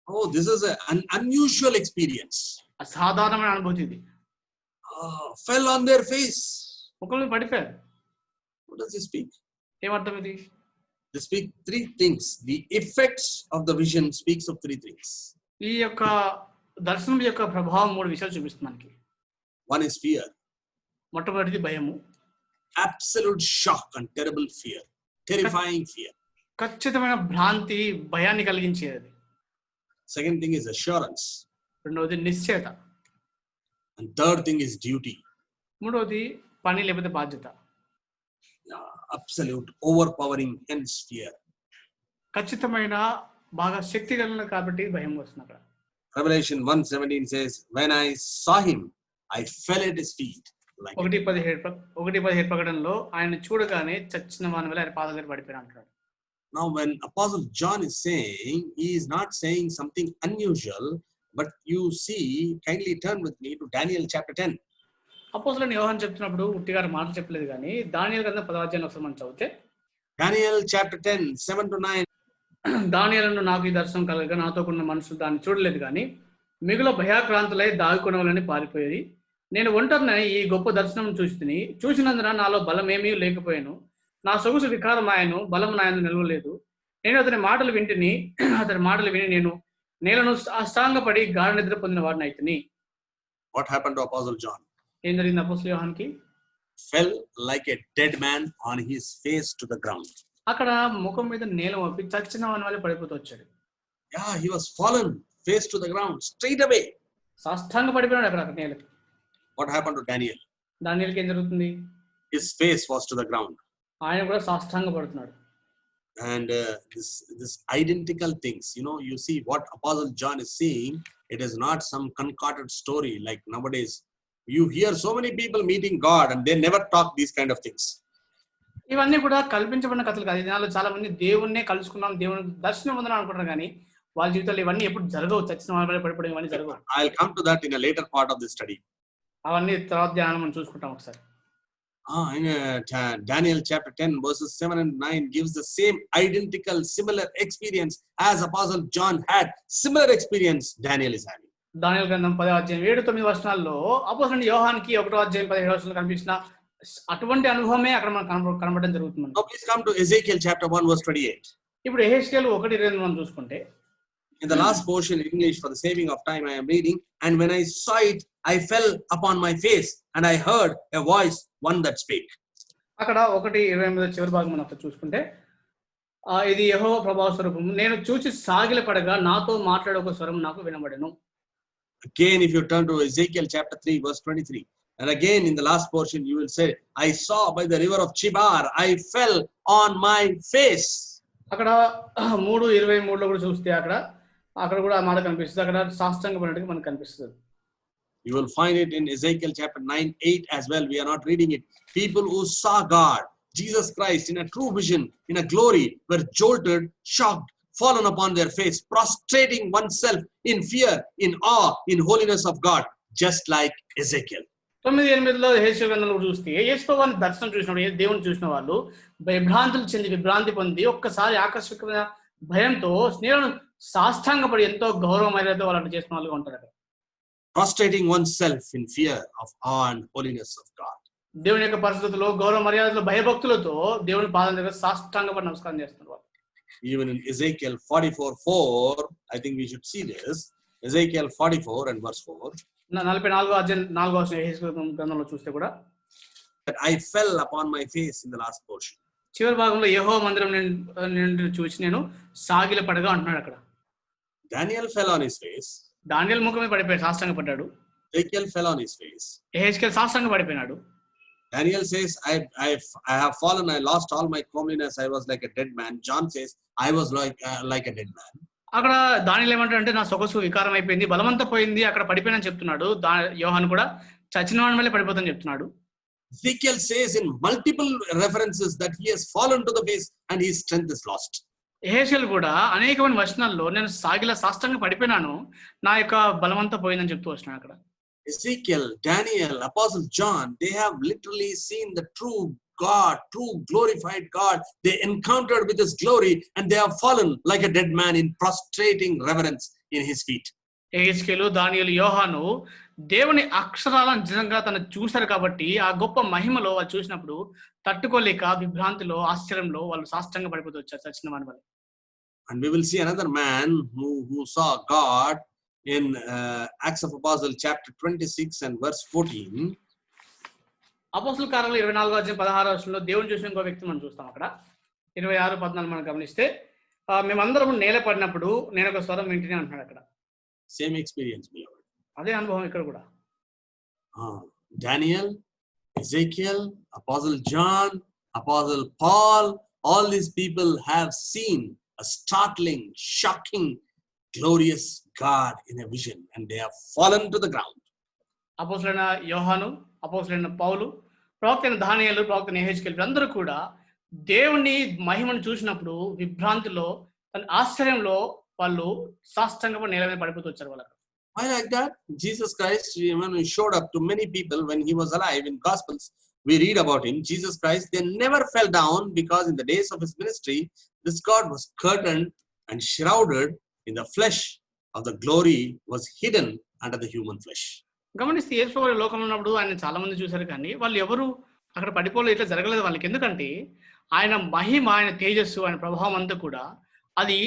Oh, this is an unusual experience. అసాధారణమైన అనుభూతి ఇది. Fell on their face. ఒకళ్ళు పడిపోయారు. What does he speak? ఏమర్థం ఇది? They speak three things. The effects of the vision speaks of three things. ఈ యొక్క దర్శనం యొక్క ప్రభావం 3 విషయాలు చూపిస్తుంది మనకి. One is fear. మొట్టమొదటిది భయము. Absolute shock and terrible fear. Terrifying fear. ఖచ్చితమైన భ్రాంతి, భయాన్ని కలిగించేది. Second thing is assurance. రెండవది నిశ్చయత. And third thing is duty. మూడవది పని లేకపోతే బాధ్యత. Absolute overpowering hence fear. ఖచ్చితమైన బాగా శక్తి కలిగిన కాబట్టి భయం వస్తుంది అక్కడ. Revelation 1:17 says, when I saw him, I fell at his feet. 1:17 ప్రకటనలో ఆయన చూడగానే చచ్చిన వాని వల్ల ఆయన పాదాల దగ్గర పడిపోయాడు అంటాడు. Now when Apostle John is saying, he is not saying something unusual, but you see, kindly turn with me to Daniel chapter 10. అపోస్తలుడైన యోహాను చెప్తున్నప్పుడు ఉట్టిగా మాట చెప్పలేదు కానీ దానియేలు గ్రంథం 10వ అధ్యాయం ఒకసారి మనం చదివితే Daniel chapter 10 7-9. దానియేలును నాకు ఈ దర్శనం కలగగా నాతో ఉన్న మనుషులు దాన్ని చూడలేదు కానీ మిగుల భయాక్రాంతులై దాగుకొనవలని పారిపోయేది. నేను ఒంటరినై ఈ గొప్ప దర్శనం చూసినందున నాలో బలమేమీ లేకపోయాను. నా సొగుసు వికారమాయను, బలము నాయందు నిలవలేదు. నేను అతని మాటలు విని నేను నేలను అష్టాంగపడి గాఢ నిద్ర పొందిన వాడిని అయితిని. What happened to Apostle John? ఏం జరిగింది అపోస్తలుడు యోహానుకి? Fell like a dead man on his face to the ground. అక్కడ ముఖం మీద నేల మోపి చచ్చిన వాని వల్ల పడిపోతూ వచ్చాడు. Yeah, he was fallen face to the ground straight away. సాష్టాంగ పడిపోయాడు అక్కడ నేలకి. What happened to Daniel? దానియేలుకి ఏం జరుగుతుంది? His face was to the ground. ఆయన కూడా సాష్టాంగ పడుతున్నాడు. And this identical things, you see what Apostle John is seeing. It is not some concocted story like nowadays. You hear so many people meeting God and they never talk these kind of things. ఇవన్నీ కూడా కల్పించబడిన కథలు కాదు. ఈ దినాల్లో చాలా మంది దేవుణ్ణే కలుసుకున్నాం, దేవుని దర్శనం పొందడం అనుకుంటారు కానీ వాళ్ళ జీవితాల్లో ఇవన్నీ ఎప్పుడు జరగవు. చచ్చిన వాళ్ళ పడిపోవడం ఇవన్నీ జరగవు. I'll come to that in a later part of this study. అవన్నీ తర్వాత ధ్యానం మనం చూసుకుంటాం ఒకసారి. In Daniel chapter 10 verses 7 and 9 gives the same identical similar experience as Apostle John had. Similar experience Daniel is having. దానియేలు గ్రంథం 10వ అధ్యాయం 7-9 వచనాల్లో అపోస్తలుడైన యోహానుకి 1వ అధ్యాయం 17 వచనాల్లో కనిపించిన అటువంటి అనుభవమే అక్కడ మనకు కనబడడం జరుగుతుంది. Now please come to Ezekiel chapter 1 verse 28. ఇప్పుడు యెహెజ్కేలు 1:28 మనం చూసుకుంటే in the last portion in English for the saving of time I am reading, and when I saw it I fell upon my face and I heard a voice, one that spake. అక్కడ 1:28 చివరి భాగం మనం చూసుకుంటే ఇది యెహోవా ప్రభావ స్వరూపము. నేను చూచి సాగిలపడగా నాతో మాట్లాడే ఒక స్వరం నాకు వినబడెను. Again, if you turn to Ezekiel chapter 3, verse 23, and again in the last portion, you will say, I saw by the river of Chibar, I fell on my face. అక్కడ 3:23లో కూడా చూస్తే అక్కడ కూడా ఆ మాట కనిపిస్తుంది. అక్కడ సాష్టాంగపడినట్టుగా మనకు కనిపిస్తుంది. You will find it in Ezekiel chapter 9, 8 as well. We are not reading it. People who saw God, Jesus Christ, in a true vision, in a glory, were jolted, shocked, fallen upon their face, prostrating oneself in fear, in awe, in holiness of God, just like Ezekiel. 9:8లో యెహెజ్కేలు గ్రంథంలో చూస్తే యేసుప్రభువుని దర్శనం చూసినప్పుడు దేవుని చూసిన వాళ్ళు విభ్రాంతి పొంది ఒక్కసారి ఆకర్షకమైన భయంతో స్నేహం సాష్టాంగపడి ఎంతో గౌరవమైనతో వాళ్ళు చేసిన వాళ్ళుగా ఉంటారు. Prostrating oneself in fear of awe and holiness of God. దేవుని యొక్క పరిస్థితుల్లో గౌరవ మర్యాదలు భయభక్తులతో దేవుని పాదం దగ్గర సాష్టాంగపడి నమస్కారం చేస్తున్నారు. Even in Ezekiel 44:4, I think we should see this. Ezekiel 44 and verse 4. 44వ అధ్యాయం 4వ వచనం యెహెజ్కేలు గ్రంథంలో చూస్తే కూడా that I fell upon my face in the last portion. చివరి భాగంలో యెహోవా మందిరం నుండి చూసి నేను సాగిలపడగా అంటున్నాడు అక్కడ. Daniel fell on his face. దానియేలు ముఖం మీద పడిపోయాడు, సాష్టాంగపడ్డాడు. Ezekiel fell on his face. యెహెజ్కేలు సాష్టాంగపడిపోయినాడు. Daniel says, I have fallen, I lost all my comeliness, I was like a dead man. John says, I was like a dead man. అక్కడ దానియేలు ఏమంటాడంటే నా సొగసు వికారం అయిపోయింది, బలమంతా పోయింది, అక్కడ పడిపోయినని చెప్తున్నాడు. యోహాను కూడా చచ్చిన వాడి వల్లే పడిపోతానని చెప్తున్నాడు. Ezekiel says in multiple references that he has fallen to the face and his strength is lost. యెహెజ్కేలు కూడా అనేకమైన వచనాల్లో నేను సాష్టాంగ పడిపోయినాను, నా యొక్క బలమంతా పోయిందని చెప్తూ వస్తున్నాడు అక్కడ. Ezekiel, Daniel, Apostle John, they have literally seen the true God, true glorified God. They encountered with his glory and they have fallen like a dead man in prostrating reverence in his feet. యెహెజ్కేలు, దానియేలు, యోహాను దేవుని అక్షరాలను నిజంగా తను చూశారు కాబట్టి ఆ గొప్ప మహిమలో వాళ్ళు చూసినప్పుడు తట్టుకోలేక విభ్రాంతిలో ఆశ్చర్యంలో వాళ్ళు సాష్టాంగ పడిపోతూ వచ్చారు చచ్చిన వారి వల్ల. And we will see another man who saw God in Acts of Apostles chapter 26 and verse 14. అపోస్తలుల కార్యాలు 24వ అధ్యాయం 16వ వచనంలో దేవుని చూసిన ఇంకో వ్యక్తి మనం చూస్తాం అక్కడ. 26-14 మనం గమనిస్తే మేమందరం నేల పడినప్పుడు నేను ఒక స్వరం వింటినే అంటున్నాడు అక్కడ. Same experience, beloved. అదే అనుభవం ఇక్కడ కూడా. Daniel, Ezekiel, Apostle John, Apostle Paul, all these people have seen a startling, shocking, glorious God in a vision and they have fallen to the ground. అపోస్తలులైన యోహాను, అపోస్తలులైన పౌలు, ప్రవక్త దానియేలు, ప్రవక్త యెహెజ్కేలు అందరూ కూడా దేవుని మహిమను చూసినప్పుడు విభ్రాంతిలో ఆశ్చర్యంలో వాళ్ళు సాష్టాంగపడి నేల మీద పడిపోతూ వచ్చారు వాళ్ళకి. Why like that? Jesus Christ, when he showed up to many people when he was alive in Gospels, we read about him. Jesus Christ, they never fell down because in the days of his ministry, this God was curtained and shrouded in the flesh of the glory was hidden under the human flesh. గమనిస్తే యేసుప్రభువు లోకంలో ఉన్నప్పుడు ఆయన చాలా మంది చూశారు కానీ వాళ్ళు ఎవరు అక్కడ పడిపోలేదు, ఇట్లా జరగలేదు వాళ్ళకి. ఎందుకంటే ఆయన మహిమ, ఆయన తేజస్సు, ఆయన ప్రభావం అంతా కూడా అది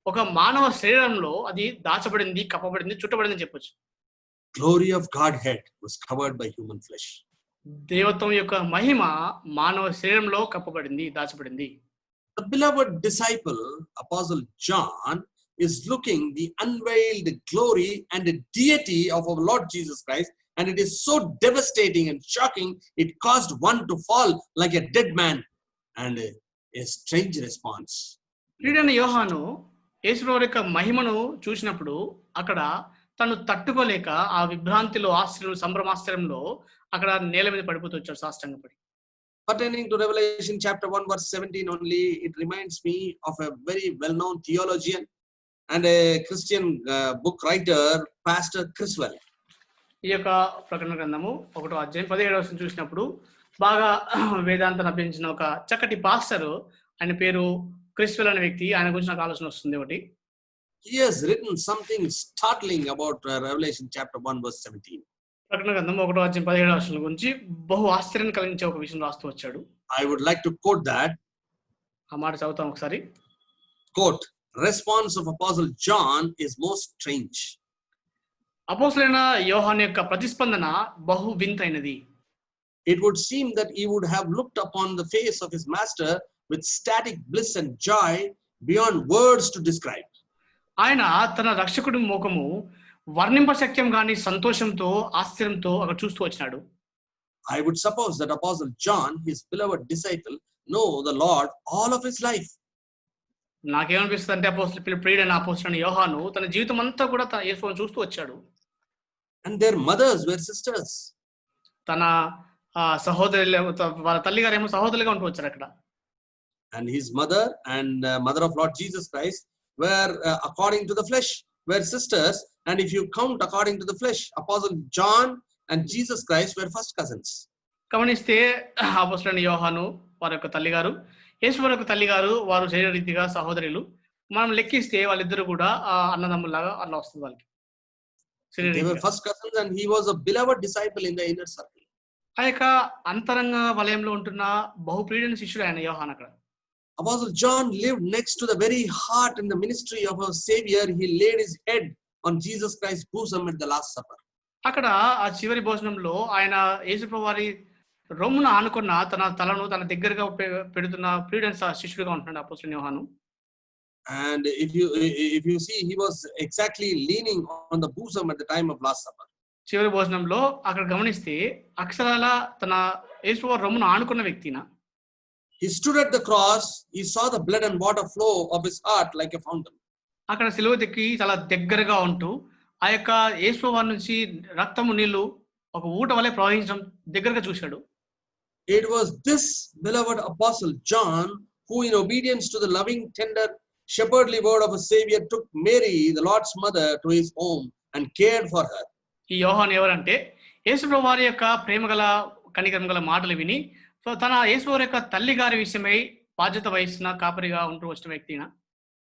ఒక మానవ శరీరంలో అది దాచబడింది, కప్పబడింది, చుట్టబడింది చెప్పొచ్చు. Glory of Godhead was covered by human flesh. దేవత్వం యొక్క మహిమ మానవ శరీరంలో కప్పబడింది, దాచబడింది. The beloved disciple, Apostle John, is looking the unveiled glory and the deity of our Lord Jesus Christ, and it is so devastating and shocking, it caused one to fall like a dead man, and a strange response. ప్రియుడైన యోహాను యేసుప్రభువు యొక్క మహిమను చూసినప్పుడు అక్కడ తను తట్టుకోలేక ఆ విభ్రాంతిలో ఆశ్చర్యం, సంభ్రమాశ్చర్యంలో అక్కడ నేల మీద పడిపోతూ వచ్చాడు సాష్టాంగపడి. Pertaining to Revelation chapter 1 verse 17 only, it reminds me of a very well-known theologian and a Christian book writer, Pastor Criswell. ఈ యొక్క ప్రకటన గ్రంథము 1వ అధ్యాయం 17వ వచనం చూసినప్పుడు బాగా వేదాంతాన్ని అభ్యసించిన ఒక చక్కటి పాస్టర్, ఆయన పేరు క్రిస్వెల్ అనే వ్యక్తి, ఆయన గురించి నాకు ఆలోచన వస్తుంది ఒకటి. He has written something startling about Revelation chapter 1 verse 17. ప్రకటన గ్రంథం 1వ అధ్యాయం 17వ వచనం గురించి బహు ఆశ్చర్యం కలిగించే ఒక విషయం రాస్తూ వచ్చాడు. I would like to quote that. ఆ మాట చదువుతాం ఒకసారి. Quote, response of Apostle John is most strange. అపోస్తలుడైన యోహాను యొక్క ప్రతిస్పందన బహు వింతైనది. It would seem that he would have looked upon the face of his master with static bliss and joy beyond words to describe. ఆయన తన రక్షకుడి ముఖము వర్ణింపశక్యం గాని సంతోషంతో ఆశ్చర్యంతో అక్కడ చూస్తూ వచ్చినాడు. I would suppose that Apostle John, his beloved disciple, know the Lord all of his life. నాకేమనిపిస్తుంది అంటే అపోస్తలుడు ప్రియుడైన అపోస్తలుడైన యోహాను తన జీవితం అంతా కూడా యేసుని చూస్తూ వచ్చాడు. And their mothers were sisters. తన సహోదరులు వాళ్ళ తల్లిగారేమో సహోదరులుగా ఉంటూ వచ్చారు అక్కడ. And his mother and mother of Lord Jesus Christ were according to the flesh, were sisters. And if you count according to the flesh, Apostle John and Jesus Christ were first cousins. గమనిస్తే అపోస్తలుడైన యోహాను వారి యొక్క తల్లిగారు, యేసు వారి యొక్క తల్లిగారు, వారు శరీర రీతిగా సహోదరులు. మనం లెక్కిస్తే వాళ్ళిద్దరు కూడా అన్నదమ్ములాగా అట్లా వస్తుంది వాళ్ళకి. They were first cousins and he was a beloved disciple in the inner circle. ఆ యొక్క అంతరంగ వలయంలో ఉంటున్న బహుప్రియుడైన శిష్యుడు ఆయన యోహాను అక్కడ. Apostle John lived next to the very heart in the ministry of our Savior. He laid his head on Jesus Christ's bosom at the Last Supper. అక్కడ ఆ చివరి భోజనంలో ఆయన యేసుప్రభు వారి రొమ్మున ఆనుకున్న తన తలను తన దగ్గరగా పెడుతున్న ప్రియుడైన శిష్యుడుగా ఉంటున్నాడు అపోస్తలుడైన యోహాను. And if you see, he was exactly leaning on the bosom at the time of Last Supper. చివరి భోజనంలో అక్కడ గమనిస్తే అక్షరాల తన యేసుప్రభు వారి రొమ్మున ఆనుకున్న వ్యక్తిన. He stood at the cross. He saw the blood and water flow of his heart like a fountain. అక్కడ సిలువ దిక్కి చాలా దగ్గరగా ఉంటూ ఆ యొక్క యేసు వారి నుంచి రక్తము నీళ్లు ఒక ఊట వలె ప్రవహించడం దగ్గరగా చూశాడు. It was this beloved apostle John who, in obedience to the loving, tender, shepherdly word of a Savior, took Mary, the Lord's mother, to his home and cared for her. ఈ యోహాను ఎవరంటే యేసు వారి యొక్క ప్రేమగల కనికరం గల మాటలు విని తన యేసు వారి యొక్క తల్లి గారి విషయమై బాధ్యత వహిస్తున్న కాపరిగా ఉంటూ వచ్చిన వ్యక్తిన.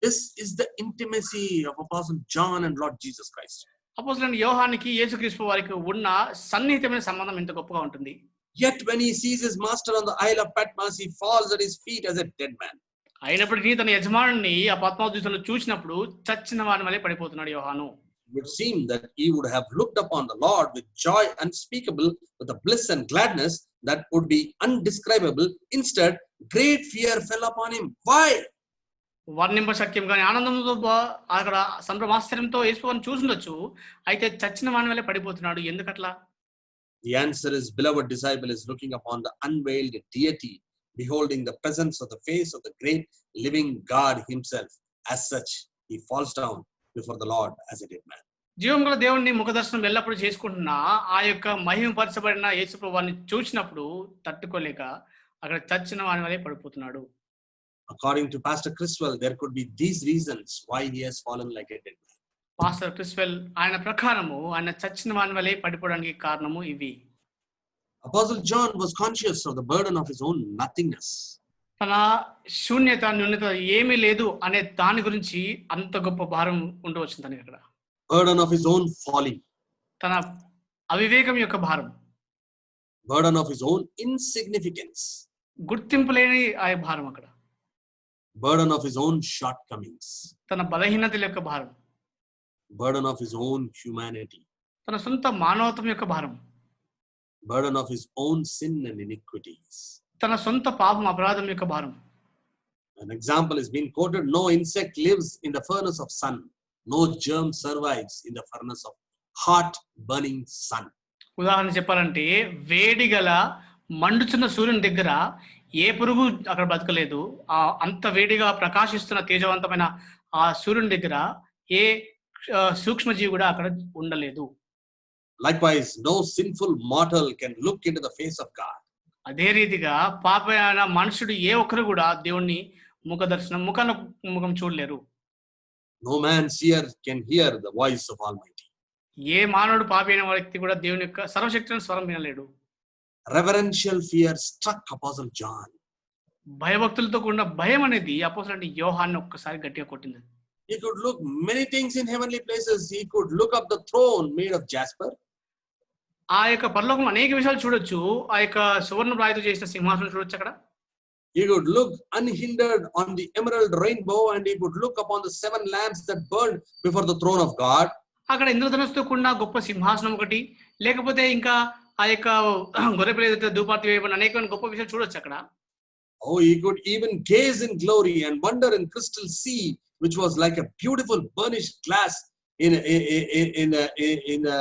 This is the intimacy of Apostle John and Lord Jesus Christ. అపోస్తలుడైన యోహానుకి యేసుక్రీస్తు వారికి ఉన్న సన్నిహితమైన సంబంధం ఎంత గొప్పగా ఉంటుంది. Yet when he sees his master on the Isle of Patmos, he falls at his feet as a dead man. అయినప్పటికీ తన యజమానుని ఆ పద్మావతి ద్వీపంలో చూసినప్పుడు చచ్చిన వాని వలె పడిపోతున్నాడు యోహాను. It would seem that he would have looked upon the Lord with joy unspeakable, with a bliss and gladness that would be undescribable. Instead, great fear fell upon him. Why? వర్ణింప శక్యం కానీ ఆనందంతో అక్కడ సంభ్రమాశ్చర్యంతో యేసుని చూసుండొచ్చు, అయితే చచ్చిన వాని వల్లే పడిపోతున్నాడు. ఎందుకట్లా? The answer is, beloved disciple is looking upon the unveiled deity, beholding the presence of the face of the great living God himself. As such, he falls down before the Lord as a dead man. జీవం గల దేవుణ్ణి ముఖదర్శనం ఎల్లప్పుడూ చేసుకుంటున్న ఆ యొక్క మహిమపరచబడిన యేసు ప్రభువుని చూసినప్పుడు తట్టుకోలేక అక్కడ చచ్చిన వాని వలె పడిపోతున్నాడు. According to Pastor Criswell, there could be these reasons why he has fallen like a dead man. Pastor Criswell ఆయన ప్రకారము ఆయన చచ్చిన వాని వలె పడిపోవడానికి కారణము ఇవి. Apostle John was conscious of the burden of his own nothingness. తన శూన్యత న్యూనత ఏమీ లేదు అనే దాని గురించి అంత గొప్ప భారం ఉండవచ్చు తనకి అక్కడ. Burden of his own folly. తన అవివేకం యొక్క భారం. Burden of his own insignificance. గుర్తింపు లేని ఆ భారం అక్కడ. Burden of his own shortcomings. తన బలహీనతల యొక్క భారం. Burden of his own humanity. తన సొంత మానవత్వం యొక్క భారం. Burden of his own sin and iniquities. తన సొంత పాపం అపరాధం యొక్క భారం. An example is being quoted: no insect lives in the furnace of sun, no germ survives in the furnace of hot burning sun. ఉదాహరణ చెప్పాలంటే వేడిగల మండుచున్న సూర్యుని దగ్గర ఏ పురుగు అక్కడ బతకలేదు. అంత వేడిగా ప్రకాశిస్తున్న తేజవంతమైన ఆ సూర్యుని దగ్గర ఏ సూక్ష్మజీవి కూడా అక్కడ ఉండలేదు. Likewise, no sinful mortal can look into the face of God. అదే రీతిగా పాపైన మనుషుడు ఏ ఒక్కరు కూడా దేవుణ్ణి ముఖం చూడలేరు. No man seer can hear the voice of Almighty. ఏ మానవుడు పాపైన వ్యక్తి కూడా దేవుని యొక్క సర్వశక్తిని స్వరం వినలేడు. Reverential fear struck Apostle John. భయభక్తులతో కూడిన భయం అనేది అపోస్తలుడైన యోహాను ఒక్కసారి గట్టిగా కొట్టింది. He could look many things in heavenly places. He could look up the throne made of jasper. ఆ యొక్క పరలోకం అనేక విషయాలు చూడొచ్చు. ఆ యొక్క సువర్ణ రాయితో చేసిన సింహాసనం చూడొచ్చు అక్కడ. He could look unhindered on the emerald rainbow, and he could look upon the 7 lamps that burned before the throne of God. అక్కడ ఇంద్రధనుస్సుతో కూడిన గొప్ప సింహాసనం ఒకటి, లేకపోతే ఇంకా ఆ యొక్క గొర్రెపిల్ల ధూపార్తి వేయబడిన అనేకమైన గొప్ప విషయాలు చూడొచ్చు అక్కడ. Oh, he could even gaze in glory and wonder in crystal sea, which was like a beautiful burnished glass in a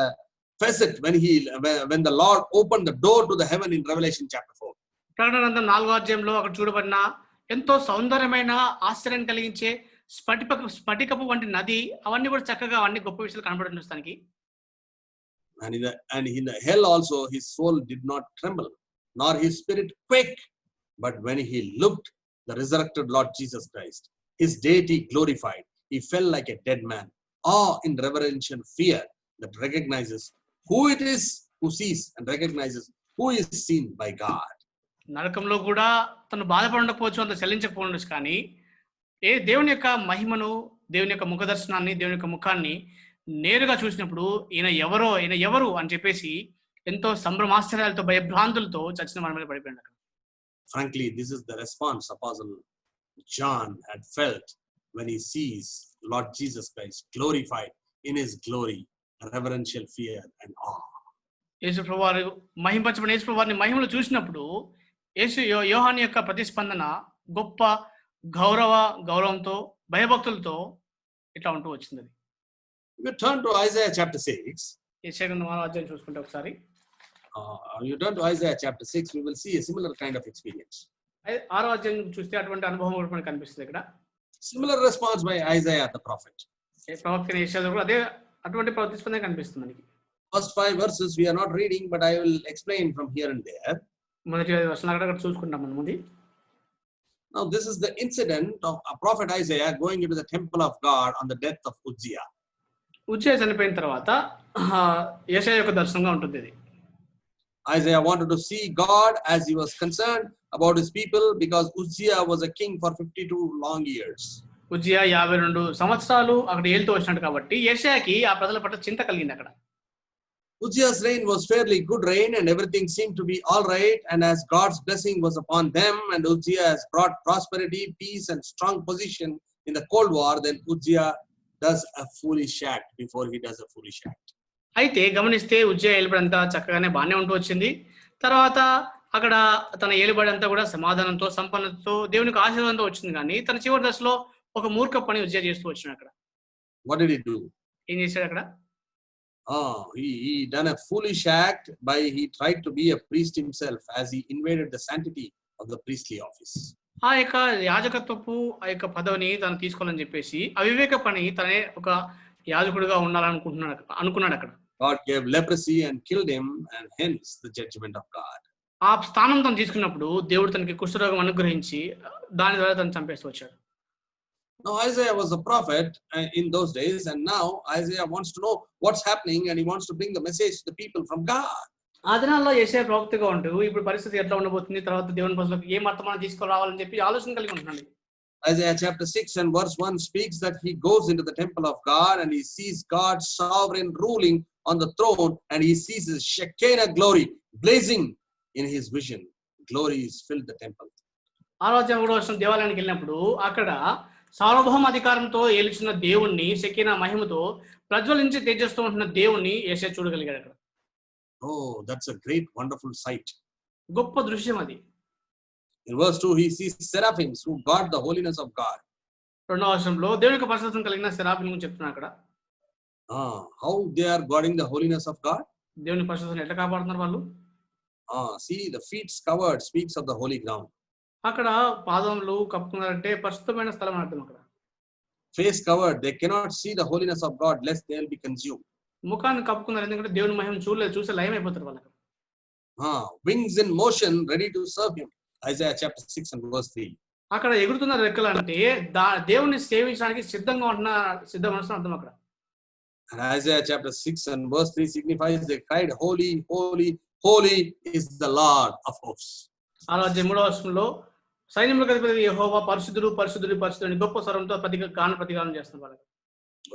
facet when the Lord opened the door to the heaven in Revelation chapter 4. ప్రకటన గ్రంథం 4వ అధ్యాయంలో అక్కడ చూడబడిన ఎంతో సౌందర్యమైన ఆశ్చర్యం కలిగించే స్ఫటికపు వంటి నది, అవన్నీ కూడా చక్కగా అన్ని గొప్ప విషయాలు కనబడుతుంది చూస్తానికి. And in the hell also his soul did not tremble, nor his spirit quake. But when he looked the resurrected Lord Jesus Christ, his deity glorified, he fell like a dead man, awe in reverential fear that recognizes who it is who sees and recognizes who is seen by God. నరకంలో కూడా తను బాధపడకపోవచ్చు, అంత చెల్లించకపోవచ్చు, కానీ దేవుని యొక్క మహిమను, దేవుని యొక్క ముఖ దర్శనాన్ని, దేవుని యొక్క ముఖాన్ని నేరుగా చూసినప్పుడు ఈయన ఎవరు అని చెప్పేసి ఎంతో సంభ్రమాశ్చర్యాలతో భయభ్రాంతులతో చచ్చిన మన మీద పడిపోయాడు అక్కడ. Frankly, this is the response Apostle John had felt when he sees Lord Jesus Christ glorified in his glory, reverential fear and awe. యేసుప్రభువారు మహింపరచబడిన యేసుప్రభువారిని మహిమలో చూసినప్పుడు యోహాను యొక్క ప్రతిస్పందన గొప్ప గౌరవంతో భయభక్తులతో ఇట్లా ఉంటూ వచ్చింది. You turn to Isaiah chapter 6. యెషయా గ్రంథం 6వ అధ్యాయం చూసుకుంటే ఒకసారి you turn to Isaiah chapter 6, we will see a similar kind of experience. 6వ అధ్యాయం చూస్తే అటువంటి అనుభవం కూడా మనకు కనిపిస్తుంది ఇక్కడ. Similar response by Isaiah the prophet. ప్రవక్త యెషయా కూడా అదే అటువంటి ప్రతిస్పందన కనిపిస్తుంది మనకి. First 5 verses we are not reading, but I will explain from here and there. మొదటి 5 వచనాలు అక్కడ చూసుకుంటాం మనం ముందు. Now this is the incident of a prophet Isaiah going into the temple of God on the death of Uzziah. Uzziah చనిపోయిన తర్వాత యెషయా యొక్క దర్శనంగా ఉంటుంది ఇది. Isaiah wanted to see God as he was concerned about his people, because Uzziah was a king for 52 long years. Uzziah 52 సంవత్సరాలు అక్కడ ఏలుతూ వచ్చినాడు కాబట్టి యెషయాకి ఆ ప్రజల పట్ల చింత కలిగింది అక్కడ. Uzziah's reign was fairly good reign and everything seemed to be all right, and as God's blessing was upon them and Uzziah has brought prosperity, peace and strong position in the Cold War, then Uzziah does a foolish act before he does a foolish act. అయితే గమనిస్తే ఉజ్జియా ఏలుబడి అంతా చక్కగానే బాగానే ఉంటూ వచ్చింది. తర్వాత అక్కడ తన ఏలుబడి అంతా కూడా సమాధానంతో, సంపన్నతో, దేవునికి ఆశీర్వాదంతో వచ్చింది. కానీ తన చివరి దశలో ఒక మూర్ఖ పని ఉజ్జియా చేస్తూ వచ్చినాడు అక్కడ. What did he do? ఏం చేశాడు అక్కడ? He done a foolish act by he tried to be a priest himself as he invaded the sanctity of the priestly office. ఆ యొక్క యాజకత్వపు ఆ యొక్క పదవిని తను తీసుకోవాలని చెప్పేసి అవివేక పని తనే ఒక యాజకుడిగా అనుకున్నాడు అక్కడ. God gave leprosy and killed him, and hence the judgment of God. ఆ స్థానం తను తీసుకున్నప్పుడు దేవుడు తనకి కుష్ఠరోగం అనుగ్రహించి దాని ద్వారా తను చంపేస్తూ వచ్చాడు. Now Isaiah was a prophet in those days, and now Isaiah wants to know what's happening and he wants to bring the message to the people from God. ఆ దినాల్లో యెషయా ప్రవక్తగా ఉంటూ ఇప్పుడు పరిస్థితి ఎట్లా ఉండబోతుంది, తర్వాత దేవుని ప్రజలకు ఏ వర్తమానం తీసుకురావాలని చెప్పి ఆలోచన కలిగి ఉంటున్నాడు. Isaiah chapter 6 and verse 1 speaks that he goes into the temple of God and he sees God's sovereign ruling on the throne, and he sees his Shekinah glory blazing in his vision. Glory is filled the temple. 6వ అధ్యాయం 3వ వచనం దేవాలయానికి వెళ్ళినప్పుడు అక్కడ సార్వభౌమ అధికారంతో ఏలుచున్న దేవుణ్ణి, షెకీనా మహిమతో ప్రజ్వలించి తేజస్తో ఉంటున్న దేవుణ్ణి యెషయా చూడగలిగాడు అక్కడ. Oh, that's a great wonderful sight. గొప్ప దృశ్యం అది. In verse 2 he sees seraphims who guard the holiness of God. 2వ వచనంలో దేవుని యొక్క పరిశుద్ధం కలిగిన సెరాఫీం గురించి చెప్తున్నాడు అక్కడ. How they are guarding the holiness of God? దేవుని పరిశుద్ధతను ఎట్లా కాపాడుతున్నారు వాళ్ళు? See, the feet covered speaks of the holy ground. అక్కడ పాదములు కప్పుకున్నారంటే పరిశుద్ధమైన స్థలం అర్థం అక్కడ. Face covered, they cannot see the holiness of God lest they will be consumed. ముఖాన్ని కప్పుకున్నారు ఎందుకంటే దేవుని మహిమ చూసే లయం అయిపోతారు వాళ్ళకి. Wings in motion ready to serve him. Isaiah chapter 6 and verse 3. అక్కడ ఎగురుతున్న రెక్కలు అంటే దేవుని సేవించడానికి సిద్ధమైన అర్థం అక్కడ. And Isaiah chapter 6 and verse 3 signifies they cried, holy, holy, holy is the Lord of hosts. 6వ అధ్యాయం 3వ వచనంలో సైన్యములకు అధిపతి యెహోవా పరిశుద్ధుడు పరిశుద్ధుడు పరిశుద్ధుడు గొప్ప స్వరంతో ప్రతిగానం చేస్తున్నారు.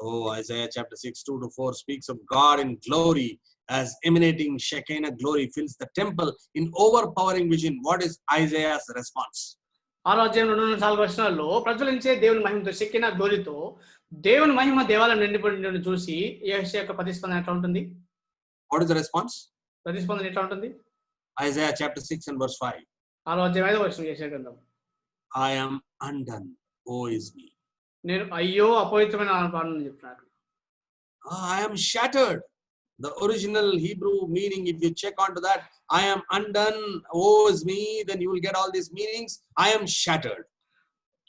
Oh, Isaiah chapter 6 2-4 speaks of God in glory as emanating Shekinah glory fills the temple in overpowering vision. What is Isaiah's response? 6వ అధ్యాయం 2-4 వచనాల్లో ప్రజ్వలించే దేవుని మహిమతో, షెకీనా గ్లోరీతో దేవుని మహిమ దేవాలయం నిండిపోయిన చూసి యెషయా యొక్క ప్రతిస్పందన ఎట్లా ఉంటుంది? What is the response? ప్రతిస్పందన ఎట్లా ఉంటుంది? Isaiah chapter 6 and verse 5. 6వ అధ్యాయం 5వ వచనం యెషయా గ్రంథం. I am undone. Woe is me. నేను అయ్యో అపవిత్రమైన పాలన చెప్తున్నాడు. I am shattered. The original Hebrew meaning, if you check onto that, I am undone, woe is me, then you will get all these meanings. I am shattered.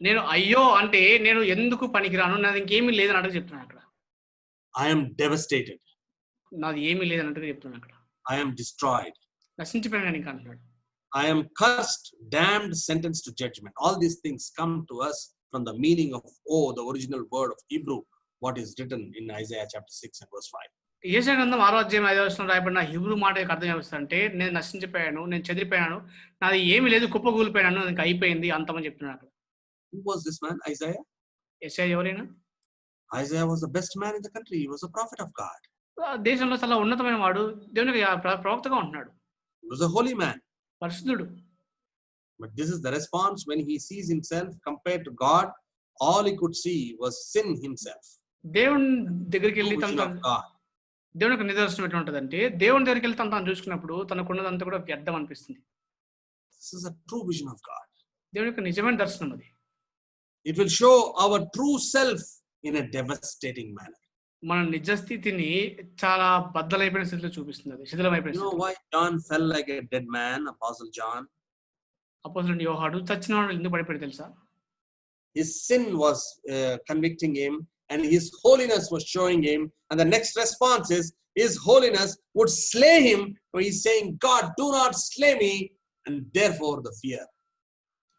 నేను అయ్యో అంటే నేను ఎందుకు పనికిరాను, నాది ఇంకేమీ లేదని అడుగు చెప్తున్నాను అక్కడ. I am devastated. నాది ఏమీ లేదన్నట్టుగా చెప్తున్నాను అక్కడ. I am destroyed. నశించిపోయాను ఇంకా అంటున్నాడు. I am cursed, damned, sentenced to judgment. All these things come to us from the meaning of oh, the original word of Hebrew, what is written in Isaiah chapter 6 and verse 5. యెషయా గ్రంథం 6వ అధ్యాయం 5వ వచనంలో రాయబడిన Hebrew మాట యొక్క అర్థం ఏమిస్తుందంటే, నేను నశించిపోయాను, నేను చెదిరిపోయాను, నాది ఏమీ లేదు, కుప్పకూలిపోయాను, ఇంకా అయిపోయింది అంతమని చెప్తున్నాడు అక్కడ. Who was this man? Isaiah? యెషయా ఎవరైనా? Isaiah was the best man in the country. He was a prophet of God. దేశంలో చాలా ఉన్నతమైన వాడు, దేవునికి ప్రవక్తగా ఉంటున్నాడు. He was a holy man. పరిశుద్ధుడు. But this is the response when he sees himself compared to God. All he could see was sin himself. దేవుని దగ్గరికి వెళ్ళి True vision of God. దేవునికి నిదర్శనం ఎట్లా ఉంటుందంటే, దేవుని దగ్గరికి వెళ్ళి తను చూసుకున్నప్పుడు తనకున్నదంతా కూడా వ్యర్థం అనిపిస్తుంది. This is a true vision of God. దేవుని యొక్క నిజమైన దర్శనం అది. It will show our true self in a devastating manner. మన నిజ స్థితిని చాలా బద్దలైపోయిన స్థితిలో చూపిస్తుంది అది, శిథిలమైపోయిన You know స్థితిలో. why John fell like a dead man, Apostle John? అపోస్తలుడైన యోహాను చచ్చిన వాడు ఎందుకు పడిపోయాడు తెలుసా? His sin was convicting him, and his holiness was showing him. And the next response is, his holiness would slay him. So he's saying, God, do not slay me. And therefore the fear.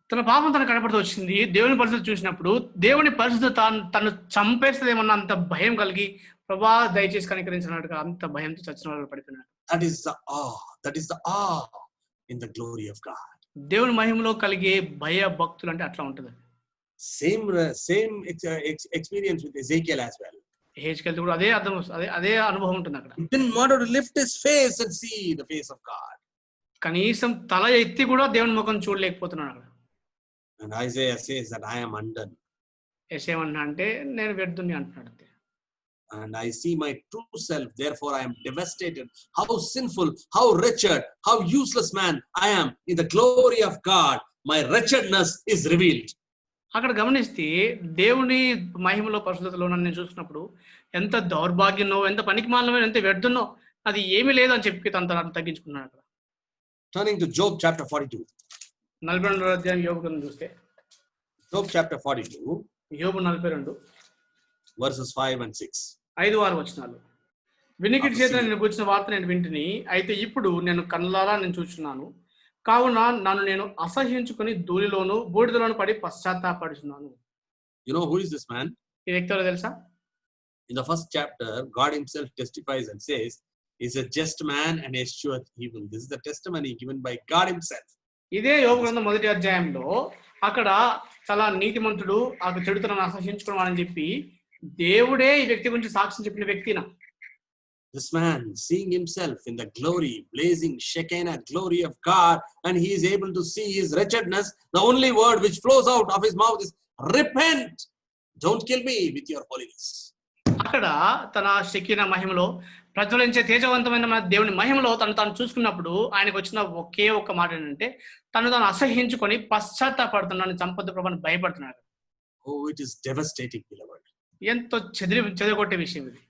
తన పాపం తన కనపడుతూ వచ్చింది. దేవుని పరిస్థితి చూసినప్పుడు దేవుని పరిస్థితి తను చంపేస్తుందేమన్న అంత భయం కలిగి, ప్రభా దయచేసి కనికరించినట్టుగా అంత భయంతో చచ్చిన వాళ్ళు పడిపోయినాడు. That is the awe. That is the awe in the glory of God. దేవుని మహిమలో కలిగే భయ భక్తులు అంటే అట్లా ఉంటుంది. Same experience with Ezekiel as well. హెజ్కేల్ కూడా అదే అర్థం, అదే అనుభవం ఉంటుంది అక్కడ. He didn't want to lift his face and see the face of God. కనీసం తల ఎత్తి కూడా దేవుని ముఖం చూడలేకపోతున్నాడు అక్కడ. And Isaiah says that I am undone. యెషయా అంటే నేను వ్యర్థుని అంటున్నాడు. And I see my true self, therefore I am devastated. How sinful, how wretched, how useless man I am. In the glory of God, my wretchedness is revealed. అక్కడ గమనిస్తే దేవుని మహిమలో పరిశుద్ధతలో నేను చూసినప్పుడు ఎంత దౌర్భాగ్యనో, ఎంత పనికిమాలినో, ఎంత వ్యర్థునో, అది ఏమీ లేదు అని చెప్పి తను తగ్గించుకున్నాడు అక్కడ. Turning to Job chapter 42. 42వ అధ్యాయం యోబు గ్రంథం చూస్తే, Job chapter 42, యోబు 42 verses 5 and 6. 5-6 వచనాలు. వినికిడి చేత నేను కూర్చున్న వార్త నేను వింటిని, అయితే ఇప్పుడు నేను కళ్ళారా నేను చూస్తున్నాను, కావున నన్ను నేను అసహ్యించుకుని ధూళిలోను బూడిదలోను పడి పశ్చాత్తాపడుచున్నాను. You know who is this man? ఈ వ్యక్తి ఎవరో తెలుసా? In the first chapter, God himself testifies and says, he's a just man and escheweth evil. This is the testimony given by God himself. ఇదే యోబు గ్రంథం 1వ అధ్యాయంలో అక్కడ చాలా నీతిమంతుడు, ఆ చెడుతనాన్ని అసహ్యించుకోవడం అని చెప్పి దేవుడే ఈ వ్యక్తి గురించి సాక్ష్యం చెప్పిన వ్యక్తినా. This man seeing himself in the glory, blazing Shekinah glory of God, and he is able to see his wretchedness. The only word which flows out of his mouth is repent. Don't kill me with your holiness. అక్కడ తన షెకీనా మహిమలో ప్రజ్వలించే తేజవంతమైన దేవుని మహిమలో తను చూసుకున్నప్పుడు ఆయనకు వచ్చిన ఒకే ఒక్క మాట ఏంటంటే, తను అసహ్యించుకొని పశ్చాత్తాపడుతున్నాను, చంపొద్దు ప్రభు అని భయపడుతున్నాడు. Oh, it is devastating, beloved. ఎంతో చెదరగొట్టే విషయం ఇది.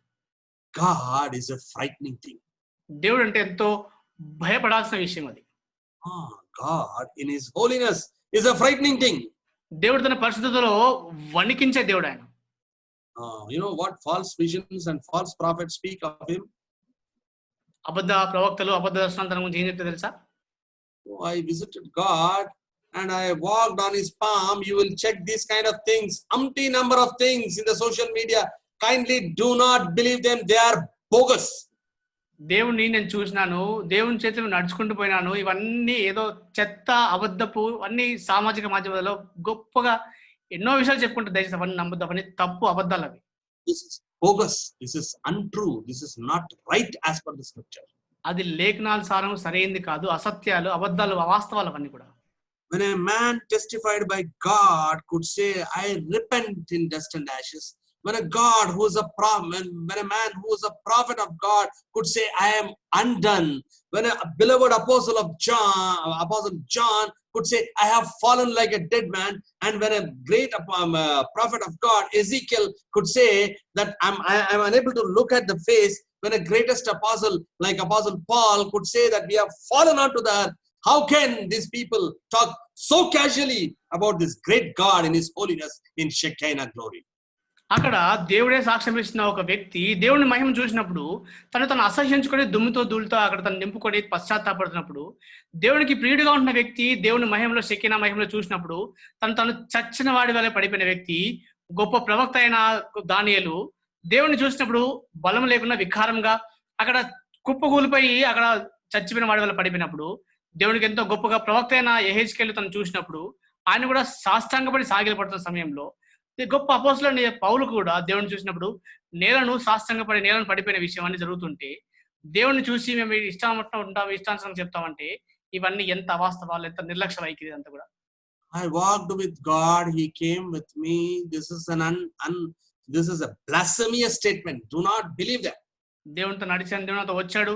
God is a frightening thing. దేవుడు అంటే ఎంతో భయపడాల్సిన విషయం అది. God in his holiness is a frightening thing. దేవుడు తన పరిశుద్ధతలో వణికించే దేవుడు ఆయన. You know what false visions and false prophets speak of him? అబద్ధ ప్రవక్తలు, అబద్ధ దర్శనాలు తన గురించి ఏం చెప్తే తెలుసా? I visited God and I walked on his palm. You will check these kind of things, umpty number of things in the social media. Kindly do not believe them. They are bogus. దేవుణ్ణి నేను చూసినాను, దేవుని చేతిలో నడుచుకుంటూ పోయినాను, ఇవన్నీ ఏదో చెత్త అబద్ధపు అన్ని సామాజిక మాధ్యమాలలో గొప్పగా ఎన్నో విషయాలు చెప్పుకుంటూ, దయచేసి అవన్నీ నమ్మద్దు, అవన్నీ తప్పు అబద్ధాలు అవి. This is bogus. This is untrue. This is not right as per the scripture. అది లేఖనాల సారం సరైనది కాదు, అసత్యాలు, అబద్ధాలు, అవాస్తవాలు అవన్నీ కూడా. When a man testified by God could say, I repent in dust and ashes, When a God who is a prophet, when a man who is a prophet of God could say, I am undone. When a beloved apostle John could say, I have fallen like a dead man. And when a great prophet of God, Ezekiel, could say that I'm unable to look at the face. When a greatest apostle like Apostle Paul could say that we have fallen onto the earth. How can these people talk so casually about this great God in his holiness in Shekinah glory? అక్కడ దేవుడే సాక్ష్యం ఇస్తున్న ఒక వ్యక్తి దేవుని మహిమ చూసినప్పుడు తను అసహ్యించుకొని దుమ్ముతో ధూళితో అక్కడ తను నింపుకొని పశ్చాత్తాపడుతున్నప్పుడు దేవునికి ప్రియుడిగా ఉన్న వ్యక్తి దేవుని మహిమలో షెకినా మహిమలో చూసినప్పుడు తను చచ్చిన వాడి వల్ల పడిపోయిన వ్యక్తి గొప్ప ప్రవక్త అయిన దానియేలు దేవుని చూసినప్పుడు బలం లేకుండా వికారంగా అక్కడ కుప్పకూలిపోయి అక్కడ చచ్చిపోయిన వాడి వల్ల పడిపోయినప్పుడు దేవునికి ఎంతో గొప్పగా ప్రవక్త అయిన యెహెజ్కేలు తను చూసినప్పుడు ఆయన కూడా సాష్టాంగపడి సాగిలపడుతున్న సమయంలో గొప్ప అపోస్తలుడైన పౌలు కూడా దేవుని చూసినప్పుడు నేలను పడిపోయిన విషయం అన్ని జరుగుతుంటే దేవుని చూసి మేము ఇష్టామట్టం ఉంటాం ఇష్టానుసారం చెప్తామంటే ఇవన్నీ ఎంత అవాస్తవాలు ఎంత నిర్లక్ష్య వైఖరి అంతా కూడా. I walked with God, he came with me. This is a blasphemous statement. Do not believe that. దేవునితో నడిచాను, దేవునితో వచ్చాడు,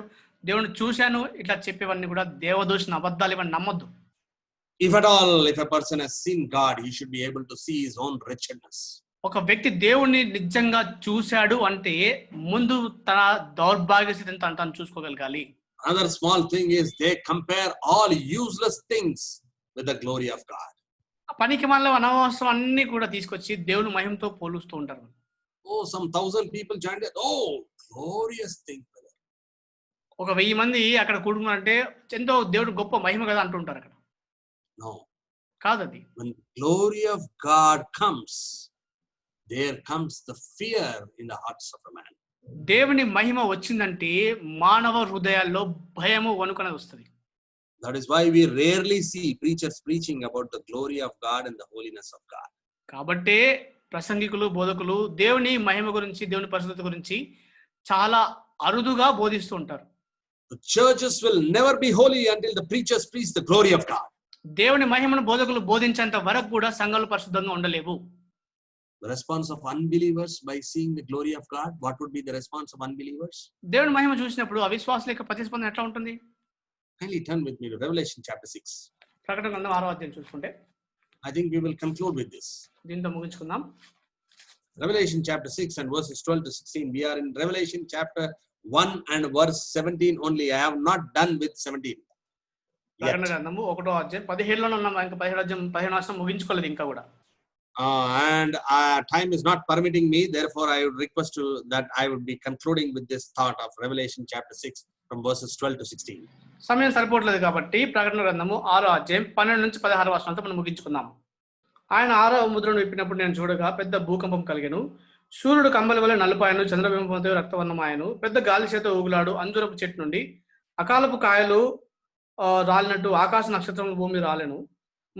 దేవుని చూశాను ఇట్లా చెప్పేవన్నీ కూడా దేవదూషణ అబద్ధాలు ఇవన్నీ నమ్మొద్దు. If at all, if a person has seen God, he should be able to see his own wretchedness. ఒక వ్యక్తి దేవుణ్ణి నిజంగా చూశాడు అంటే ముందు తన దౌర్భాగ్య స్థితిని తను చూసుకోగలగాలి. Another small thing is they compare all useless things with the glory of God. పనికి మనలో అనవసరం అన్ని కూడా తీసుకొచ్చి దేవుని మహిమతో పోలుస్తూ ఉంటారు. Oh, some 1,000 people joined it. Oh, glorious thing. ఒక 1000 మంది అక్కడ కూడుకున్నారంటే ఎంతో దేవుడు గొప్ప మహిమ కదా అంటుంటారు అక్కడ. No. కాదది. When the glory of God comes, there comes the fear in the hearts of a man. దేవుని మహిమ వచ్చిందంటే మానవ హృదయాల్లో భయము వణుకు వస్తుంది. That is why we rarely see preachers preaching about the glory of God and the holiness of God. కాబట్టి ప్రసంగికులు బోధకులు దేవుని మహిమ గురించి దేవుని పరిశుద్ధత గురించి చాలా అరుదుగా బోధిస్తూ ఉంటారు. The churches will never be holy until the preachers preach the glory of God. దేవుని మహిమను బోధకులు బోధించేంత వరకు కూడా సంఘాలు పరిశుద్ధంగా ఉండలేవు. The response of unbelievers by seeing the glory of God, what would be the response of unbelievers? దేవుని మహిమ చూసినప్పుడు అవిశ్వాసుల యొక్క ప్రతిస్పందన ఎట్లా ఉంటుంది? Kindly turn with me to Revelation chapter 6. ప్రకటన గ్రంథం 6వ అధ్యాయం చూసుకుంటే I think we will conclude with this. దీంతో ముగించుకుందాం. Revelation chapter 6 and verses 12 to 16. We are in Revelation chapter 1 and verse 17 only. I have not done with 17. ప్రకటన గ్రంథము 1వ అధ్యాయం 17లోనే ఉన్నాం. ఇంకా 15వ వచనం ముగించుకోలేదు ఇంకా కూడా. And time is not permitting me, therefore I would request that I would be concluding with this thought of Revelation chapter 6 from verses 12 to 16. సమయం సరిపోవట్లేదు కాబట్టి ప్రకటన గ్రంథము 6వ అధ్యాయం 12 నుంచి 16 వచనాలతో మనం ముగించుకుందాం. ఆయన 6వ ముద్రను విప్పినప్పుడు నేను చూడగా పెద్ద భూకంపం కలిగెను. సూర్యుడు కమ్మల వలె నలుపాయను, చంద్రబింబంతో రక్తవర్ణమాయను. పెద్ద గాలి చేత ఊగులాడు అంజూరపు చెట్టు నుండి అకాలపు కాయలు రాలినట్టు ఆకాశ నక్షత్రములు భూమి రాలెను.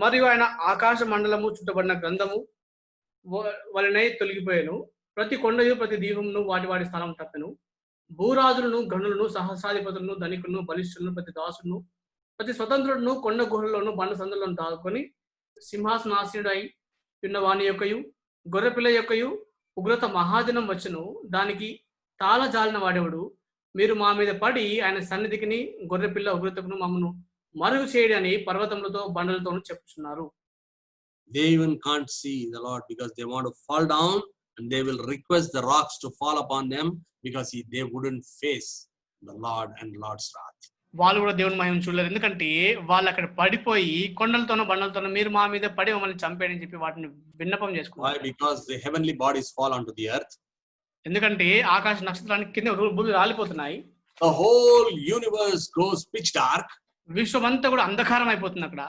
మరియు ఆయన ఆకాశ మండలము చుట్టబడిన గ్రంథము వలనే తొలగిపోయాను. ప్రతి కొండయు ప్రతి దీపమును వాటి స్థానం తప్పెను. భూరాజులను, గనులను, సహస్రాధిపతులను, ధనికులను, బలిష్ఠులను, ప్రతి దాసులను, ప్రతి స్వతంత్రులను కొండ గుహల్లోను బండ సందులను దాచుకొని సింహాసనాసీనుడై ఉన్న వాని యొక్కయు గొర్రెపిల్ల యొక్కయు ఉగ్రత మహాదినం వచ్చును. దానికి తాళజాలిన వాడెవడు? మీరు మా మీద పడి ఆయన సన్నిధికిని గొర్రెపిల్ల ఉగ్రతకును మమ్మను మరుగు చేయడి అని పర్వతములతో బండలతోనూ చెప్పుచున్నారు. They even can't see the Lord because they want to fall down and they will request the rocks to fall upon them because they wouldn't face the Lord and Lord's wrath. వాళ్ళు కూడా దేవుని మహిమను చూడలేరు. ఎందుకంటే వాళ్ళు అక్కడ పడిపోయి కొండలతోనూ బండలతోనూ మీరు మా మీద పడి మమ్మల్ని చంపేయని చెప్పి వాటిని విన్నపం చేసుకున్నారు. Why? Because the heavenly bodies fall onto the earth. ఎందుకంటే ఆకాశ నక్షత్రానికి కింద భూమి రాలిపోతున్నాయి. The whole universe goes pitch dark. విశ్వం అంతా కూడా అంధకారం అయిపోతుంది. అక్కడ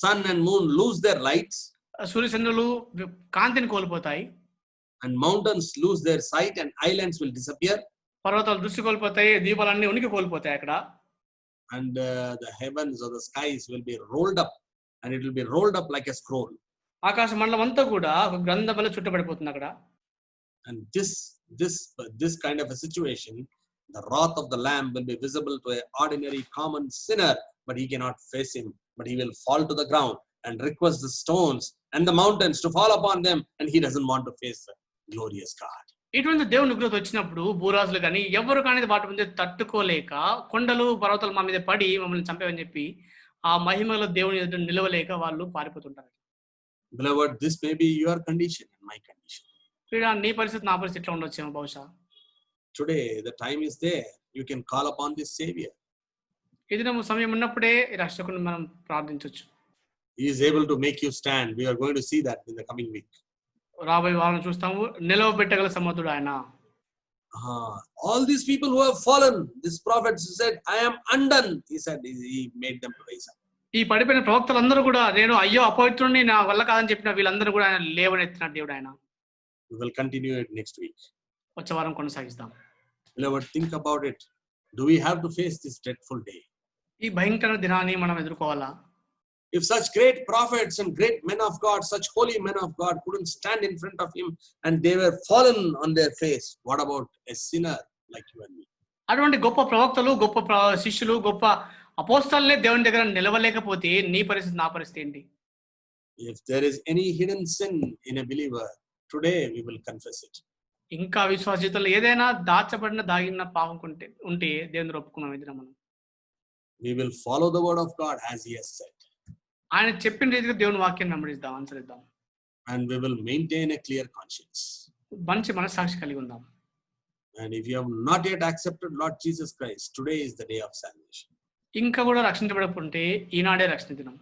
sun and moon lose their lights. సూర్య చంద్రులు కాంతిని కోల్పోతాయి. And mountains lose their sight and islands will disappear. పర్వతాలు దృష్టి కోల్పోతాయి, దీపాలన్నీ ఉనికి కోల్పోతాయి అక్కడ. And the heavens or the skies will be rolled up and it will be rolled up like a scroll. ఆకాశ మండలం అంతా కూడా ఒక గ్రంథం వలె చుట్టబడిపోతుంది అక్కడ. And this kind of a situation, the wrath of the Lamb will be visible to an ordinary common sinner, but he cannot face him, but he will fall to the ground and request the stones and the mountains to fall upon them, and he doesn't want to face glorious God. ఇటువంటి దేవుని ఉగ్రత వచ్చినప్పుడు భూరాజులు కానీ ఎవరు కానీ వాటి మీద తట్టుకోలేక కొండలు పర్వతాలు మా మీద పడి మమ్మల్ని చంపేవని చెప్పి ఆ మహిమలో దేవుని ఎదుట నిలవలేక వాళ్ళు పారిపోతుంటారు. Beloved, this may be your condition and my condition. నీ పరిస్థితి నా పరిస్థితి ఎట్లా ఉండొచ్చేమో బహుశా. Today the time is there. You can call upon this Savior. ఇది సమయం ఉన్నప్పుడే రక్షకుని మనం ప్రార్థించవచ్చు. He is able to make you stand. We are going to see that in the coming week. రాబోయే వారం చూస్తాము. నిలవబెట్టగల సమర్థుడు ఆయన. All these people who have fallen, this prophet said, I am undone. He said, he made them to rise up. ఈ పడిపోయిన ప్రవక్తలందరూ కూడా నేను అయ్యో అపవిత్రుడిని నా వల్ల కాదని చెప్పిన వీళ్ళందరూ కూడా ఆయన లేవనెత్తిన దేవుడు ఆయన. We will continue it next week. వచ్చే వారం కొనసాగిస్తాం. Beloved, think about it. Do we have to face this dreadful day? ఈ భయంకర దినాన్ని మనం ఎదుర్కోవాలా? If such great prophets and great men of God, such holy men of God couldn't stand in front of him and they were fallen on their face, what about a sinner like you and me? అటువంటి గొప్ప ప్రవక్తలు, గొప్ప శిష్యులు, గొప్ప అపోస్తలులే దేవుని దగ్గర నిలవలేకపోతే నీ పరిస్థితి నా పరిస్థితి ఏంటి? If there is any hidden sin in a believer, today we will confess it. ఇంకా విశ్వాస జీవితంలో ఏదైనా దాగిన పాపం ఉంటే దేవుని ఒప్పుకున్నాం ఇది మనం. We will follow the word of God as he has said. ఆయన చెప్పిన రీతిగా దేవుని వాక్యాన్ని వెంబడిద్దాం, అనుసరిద్దాం. And we will maintain a clear conscience. మంచి మనస్సాక్షి కలిగి ఉందాం. And if you have not yet accepted Lord Jesus Christ, today is the day of salvation. ఇంకా కూడా రక్షించబడకుంటే ఈనాడే రక్షణ దినం.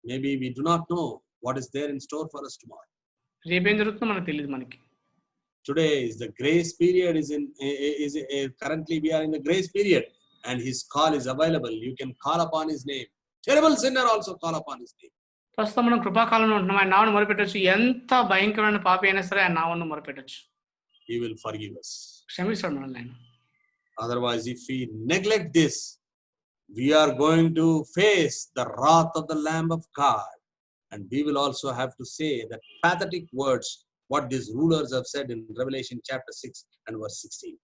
Maybe we do not know what is there in store for us tomorrow. రేపేం జరుగుతుందో మనకు తెలియదు. మనకి today is the grace period currently we are in the grace period and his call is available. You can call upon his name. Terrible sinner also call upon his name. ప్రస్తుతం మనం కృపాకాలంలో ఉంటున్నాం. ఆయన నామమును మొరపెట్టొచ్చు. ఎంత భయంకరమైన పాపి అయినా సరే ఆయన నామమును మొరపెట్టొచ్చు. He will forgive us. క్షమిస్తాడు మనల్ని ఆయన. Otherwise, if we neglect this, we are going to face the wrath of the Lamb of God, and we will also have to say that pathetic words what these rulers have said in Revelation chapter 6 and verse 16.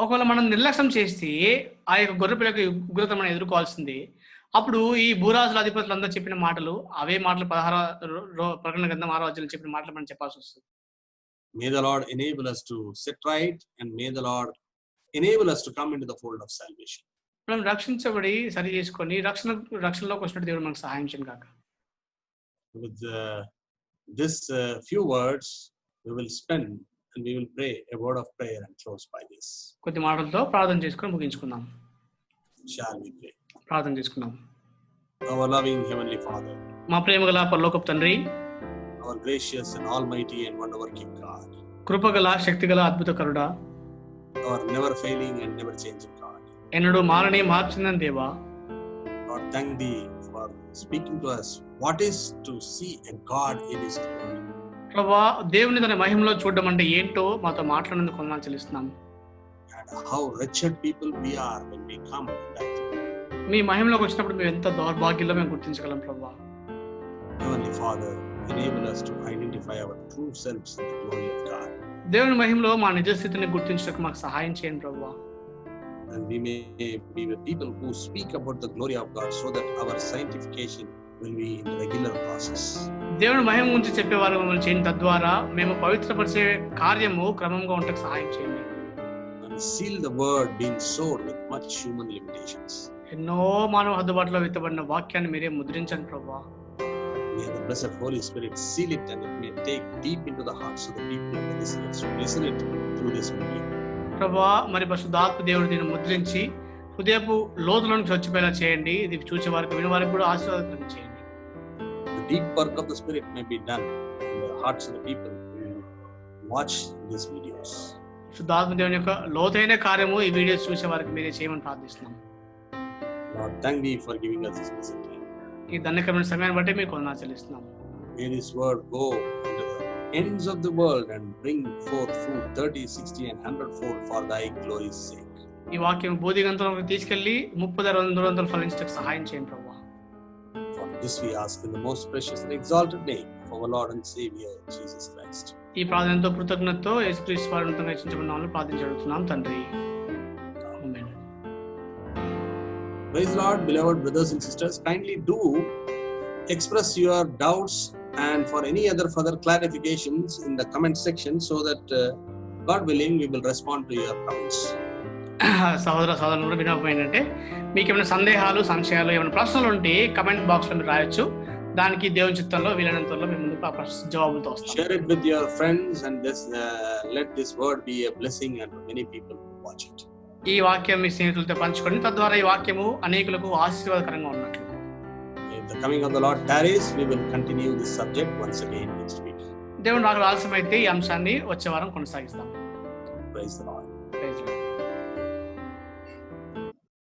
ఒకవేళ మనం నిర్లక్ష్యం చేస్తే ఆ యొక్క గొర్రెపిల్లకి ఉగ్రత మనం ఎదుర్కోవాల్సింది. అప్పుడు ఈ భూరాజుల అధిపతులందరూ చెప్పిన మాటలు అవే మాటలు 16 ప్రకటన గ్రంథం 6వ అధ్యాయంలో చెప్పిన మాటలు మనం చెప్పాల్సి వస్తుంది. May the Lord enable us to sit right and may the Lord enable us to come into the fold of salvation. మనం రక్షించబడి సరి చేసుకొని రక్షణలోకి వచ్చినట్టు దేవుడు మనకు సహాయం చేయను కాక. With this few words we will spend and we will pray a word of prayer and close by this. కొద్ది మాటలతో ప్రార్థన చేసుకొని ముగించుకుందాం. Shall we pray? ప్రార్థన చేసుకుందాం. Our loving heavenly Father, మా ప్రేమగల పరలోకపు తండ్రి, our gracious and almighty and wonder working God, కృపగల శక్తిగల అద్భుతకరుడా, our never failing and never changing God, ఎన్నడూ మారని మార్చిన దేవా, Lord, thank thee for speaking to us what is to see a God in his glory. ప్రభువా, దేవుని తన మహిమలో చూడడం అంటే ఏంటో మాతో మాట్లాడినందుకు వందనాలు చెల్లిస్తున్నాం. And how wretched people we are when we come in that. మీ మహిమలోకి వచ్చినప్పుడు మేము ఎంత దౌర్భాగ్యంలో మేము గుర్తించగలం ప్రభువా. Heavenly Father, enable us to identify our true selves in the glory of God. దేవుని మహిమలో మా నిజ స్థితిని గుర్తించడానికి మాకు సహాయం చేయండి ప్రభువా. And we may be the people who speak about the glory of God so that our sanctification will be in regular process. దేవుని మహిమ గురించి చెప్పేవారు మమ్మల్ని చేయండి. తద్వారా మేము పవిత్రపరిచే కార్యము క్రమంగా ఉండడానికి సహాయం చేయండి. And seal the word being sowed with much human limitations. ఎన్నో మానవ హద్దుబాటులో విత్తబడిన వాక్యాన్ని మీరే ముద్రించండి ప్రభువా. May the blessed Holy Spirit seal it and it may take deep into the hearts of the people and the listeners who listen it through this video. ప్రభువా, మరి పరిశుద్ధాత్మ దేవుడు దీన్ని ముద్రించి హృదయపు లోతులను చొచ్చిపోయేలా చేయండి. ఇది చూసే వారికి వినే వారికి కూడా ఆశీర్వాదం చేయండి. The deep work of the Spirit may be done in the hearts of the people who watch these videos. శుద్ధాత్మ దేవుని యొక్క లోతైన కార్యము ఈ వీడియోస్ చూసే వారికి మీరే చేయమని ప్రార్థిస్తున్నాం. Lord, thank thee for giving us this blessed time. ఈ ధన్యకరమైన సమయాన్ని బట్టి మీకు వందనాలు చెల్లిస్తున్నాం. May this word go into the ends of the world and bring forth fruit 30, 60 and 100-fold for thy glory's sake. ఈ వాక్యం బోధిగంతలకు తీసుకెళ్లి 30, 100 ఫలించడానికి సహాయం చేయండి ప్రభువా. For this we ask in the most precious and exalted name of our Lord and Savior Jesus Christ. ఈ ప్రార్థనతో కృతజ్ఞతతో యేసుక్రీస్తు వారి ఉన్నతంగా హెచ్చించబడిన నామములో ప్రార్థించుచున్నాం తండ్రి. ఆమేన్. Praise the Lord, beloved brothers and sisters. Kindly do express your doubts And for any other further clarifications in the comment section, so that God willing, we will respond to your comments. సహోదరులు వినపం ఏంటంటే మీకు ఏమైనా సందేహాలు సంశయాలు ఏమైనా ప్రశ్నలు ఉంటే comment box లో మీరు రాయొచ్చు. దానికి దేవుని చిత్తంలో వీలైనంతలో మేము ముందుకు ఆ జవాబులతో వస్తాం. Share it with your friends and this let this word be a blessing and many people watch it. ఈ వాక్యం మీ స్నేహితులతో పంచుకోండి, తద్వారా ఈ వాక్యము అనేకులకు ఆశీర్వాదకరంగా ఉన్నట్లు. If the coming of the Lord tarries, we will continue this subject once again next week. దేవుడు నాకు ఆలస్యమైతే ఈ అంశాన్ని వచ్చే వారం కొనసాగిస్తాం. Praise the Lord. Praise the Lord.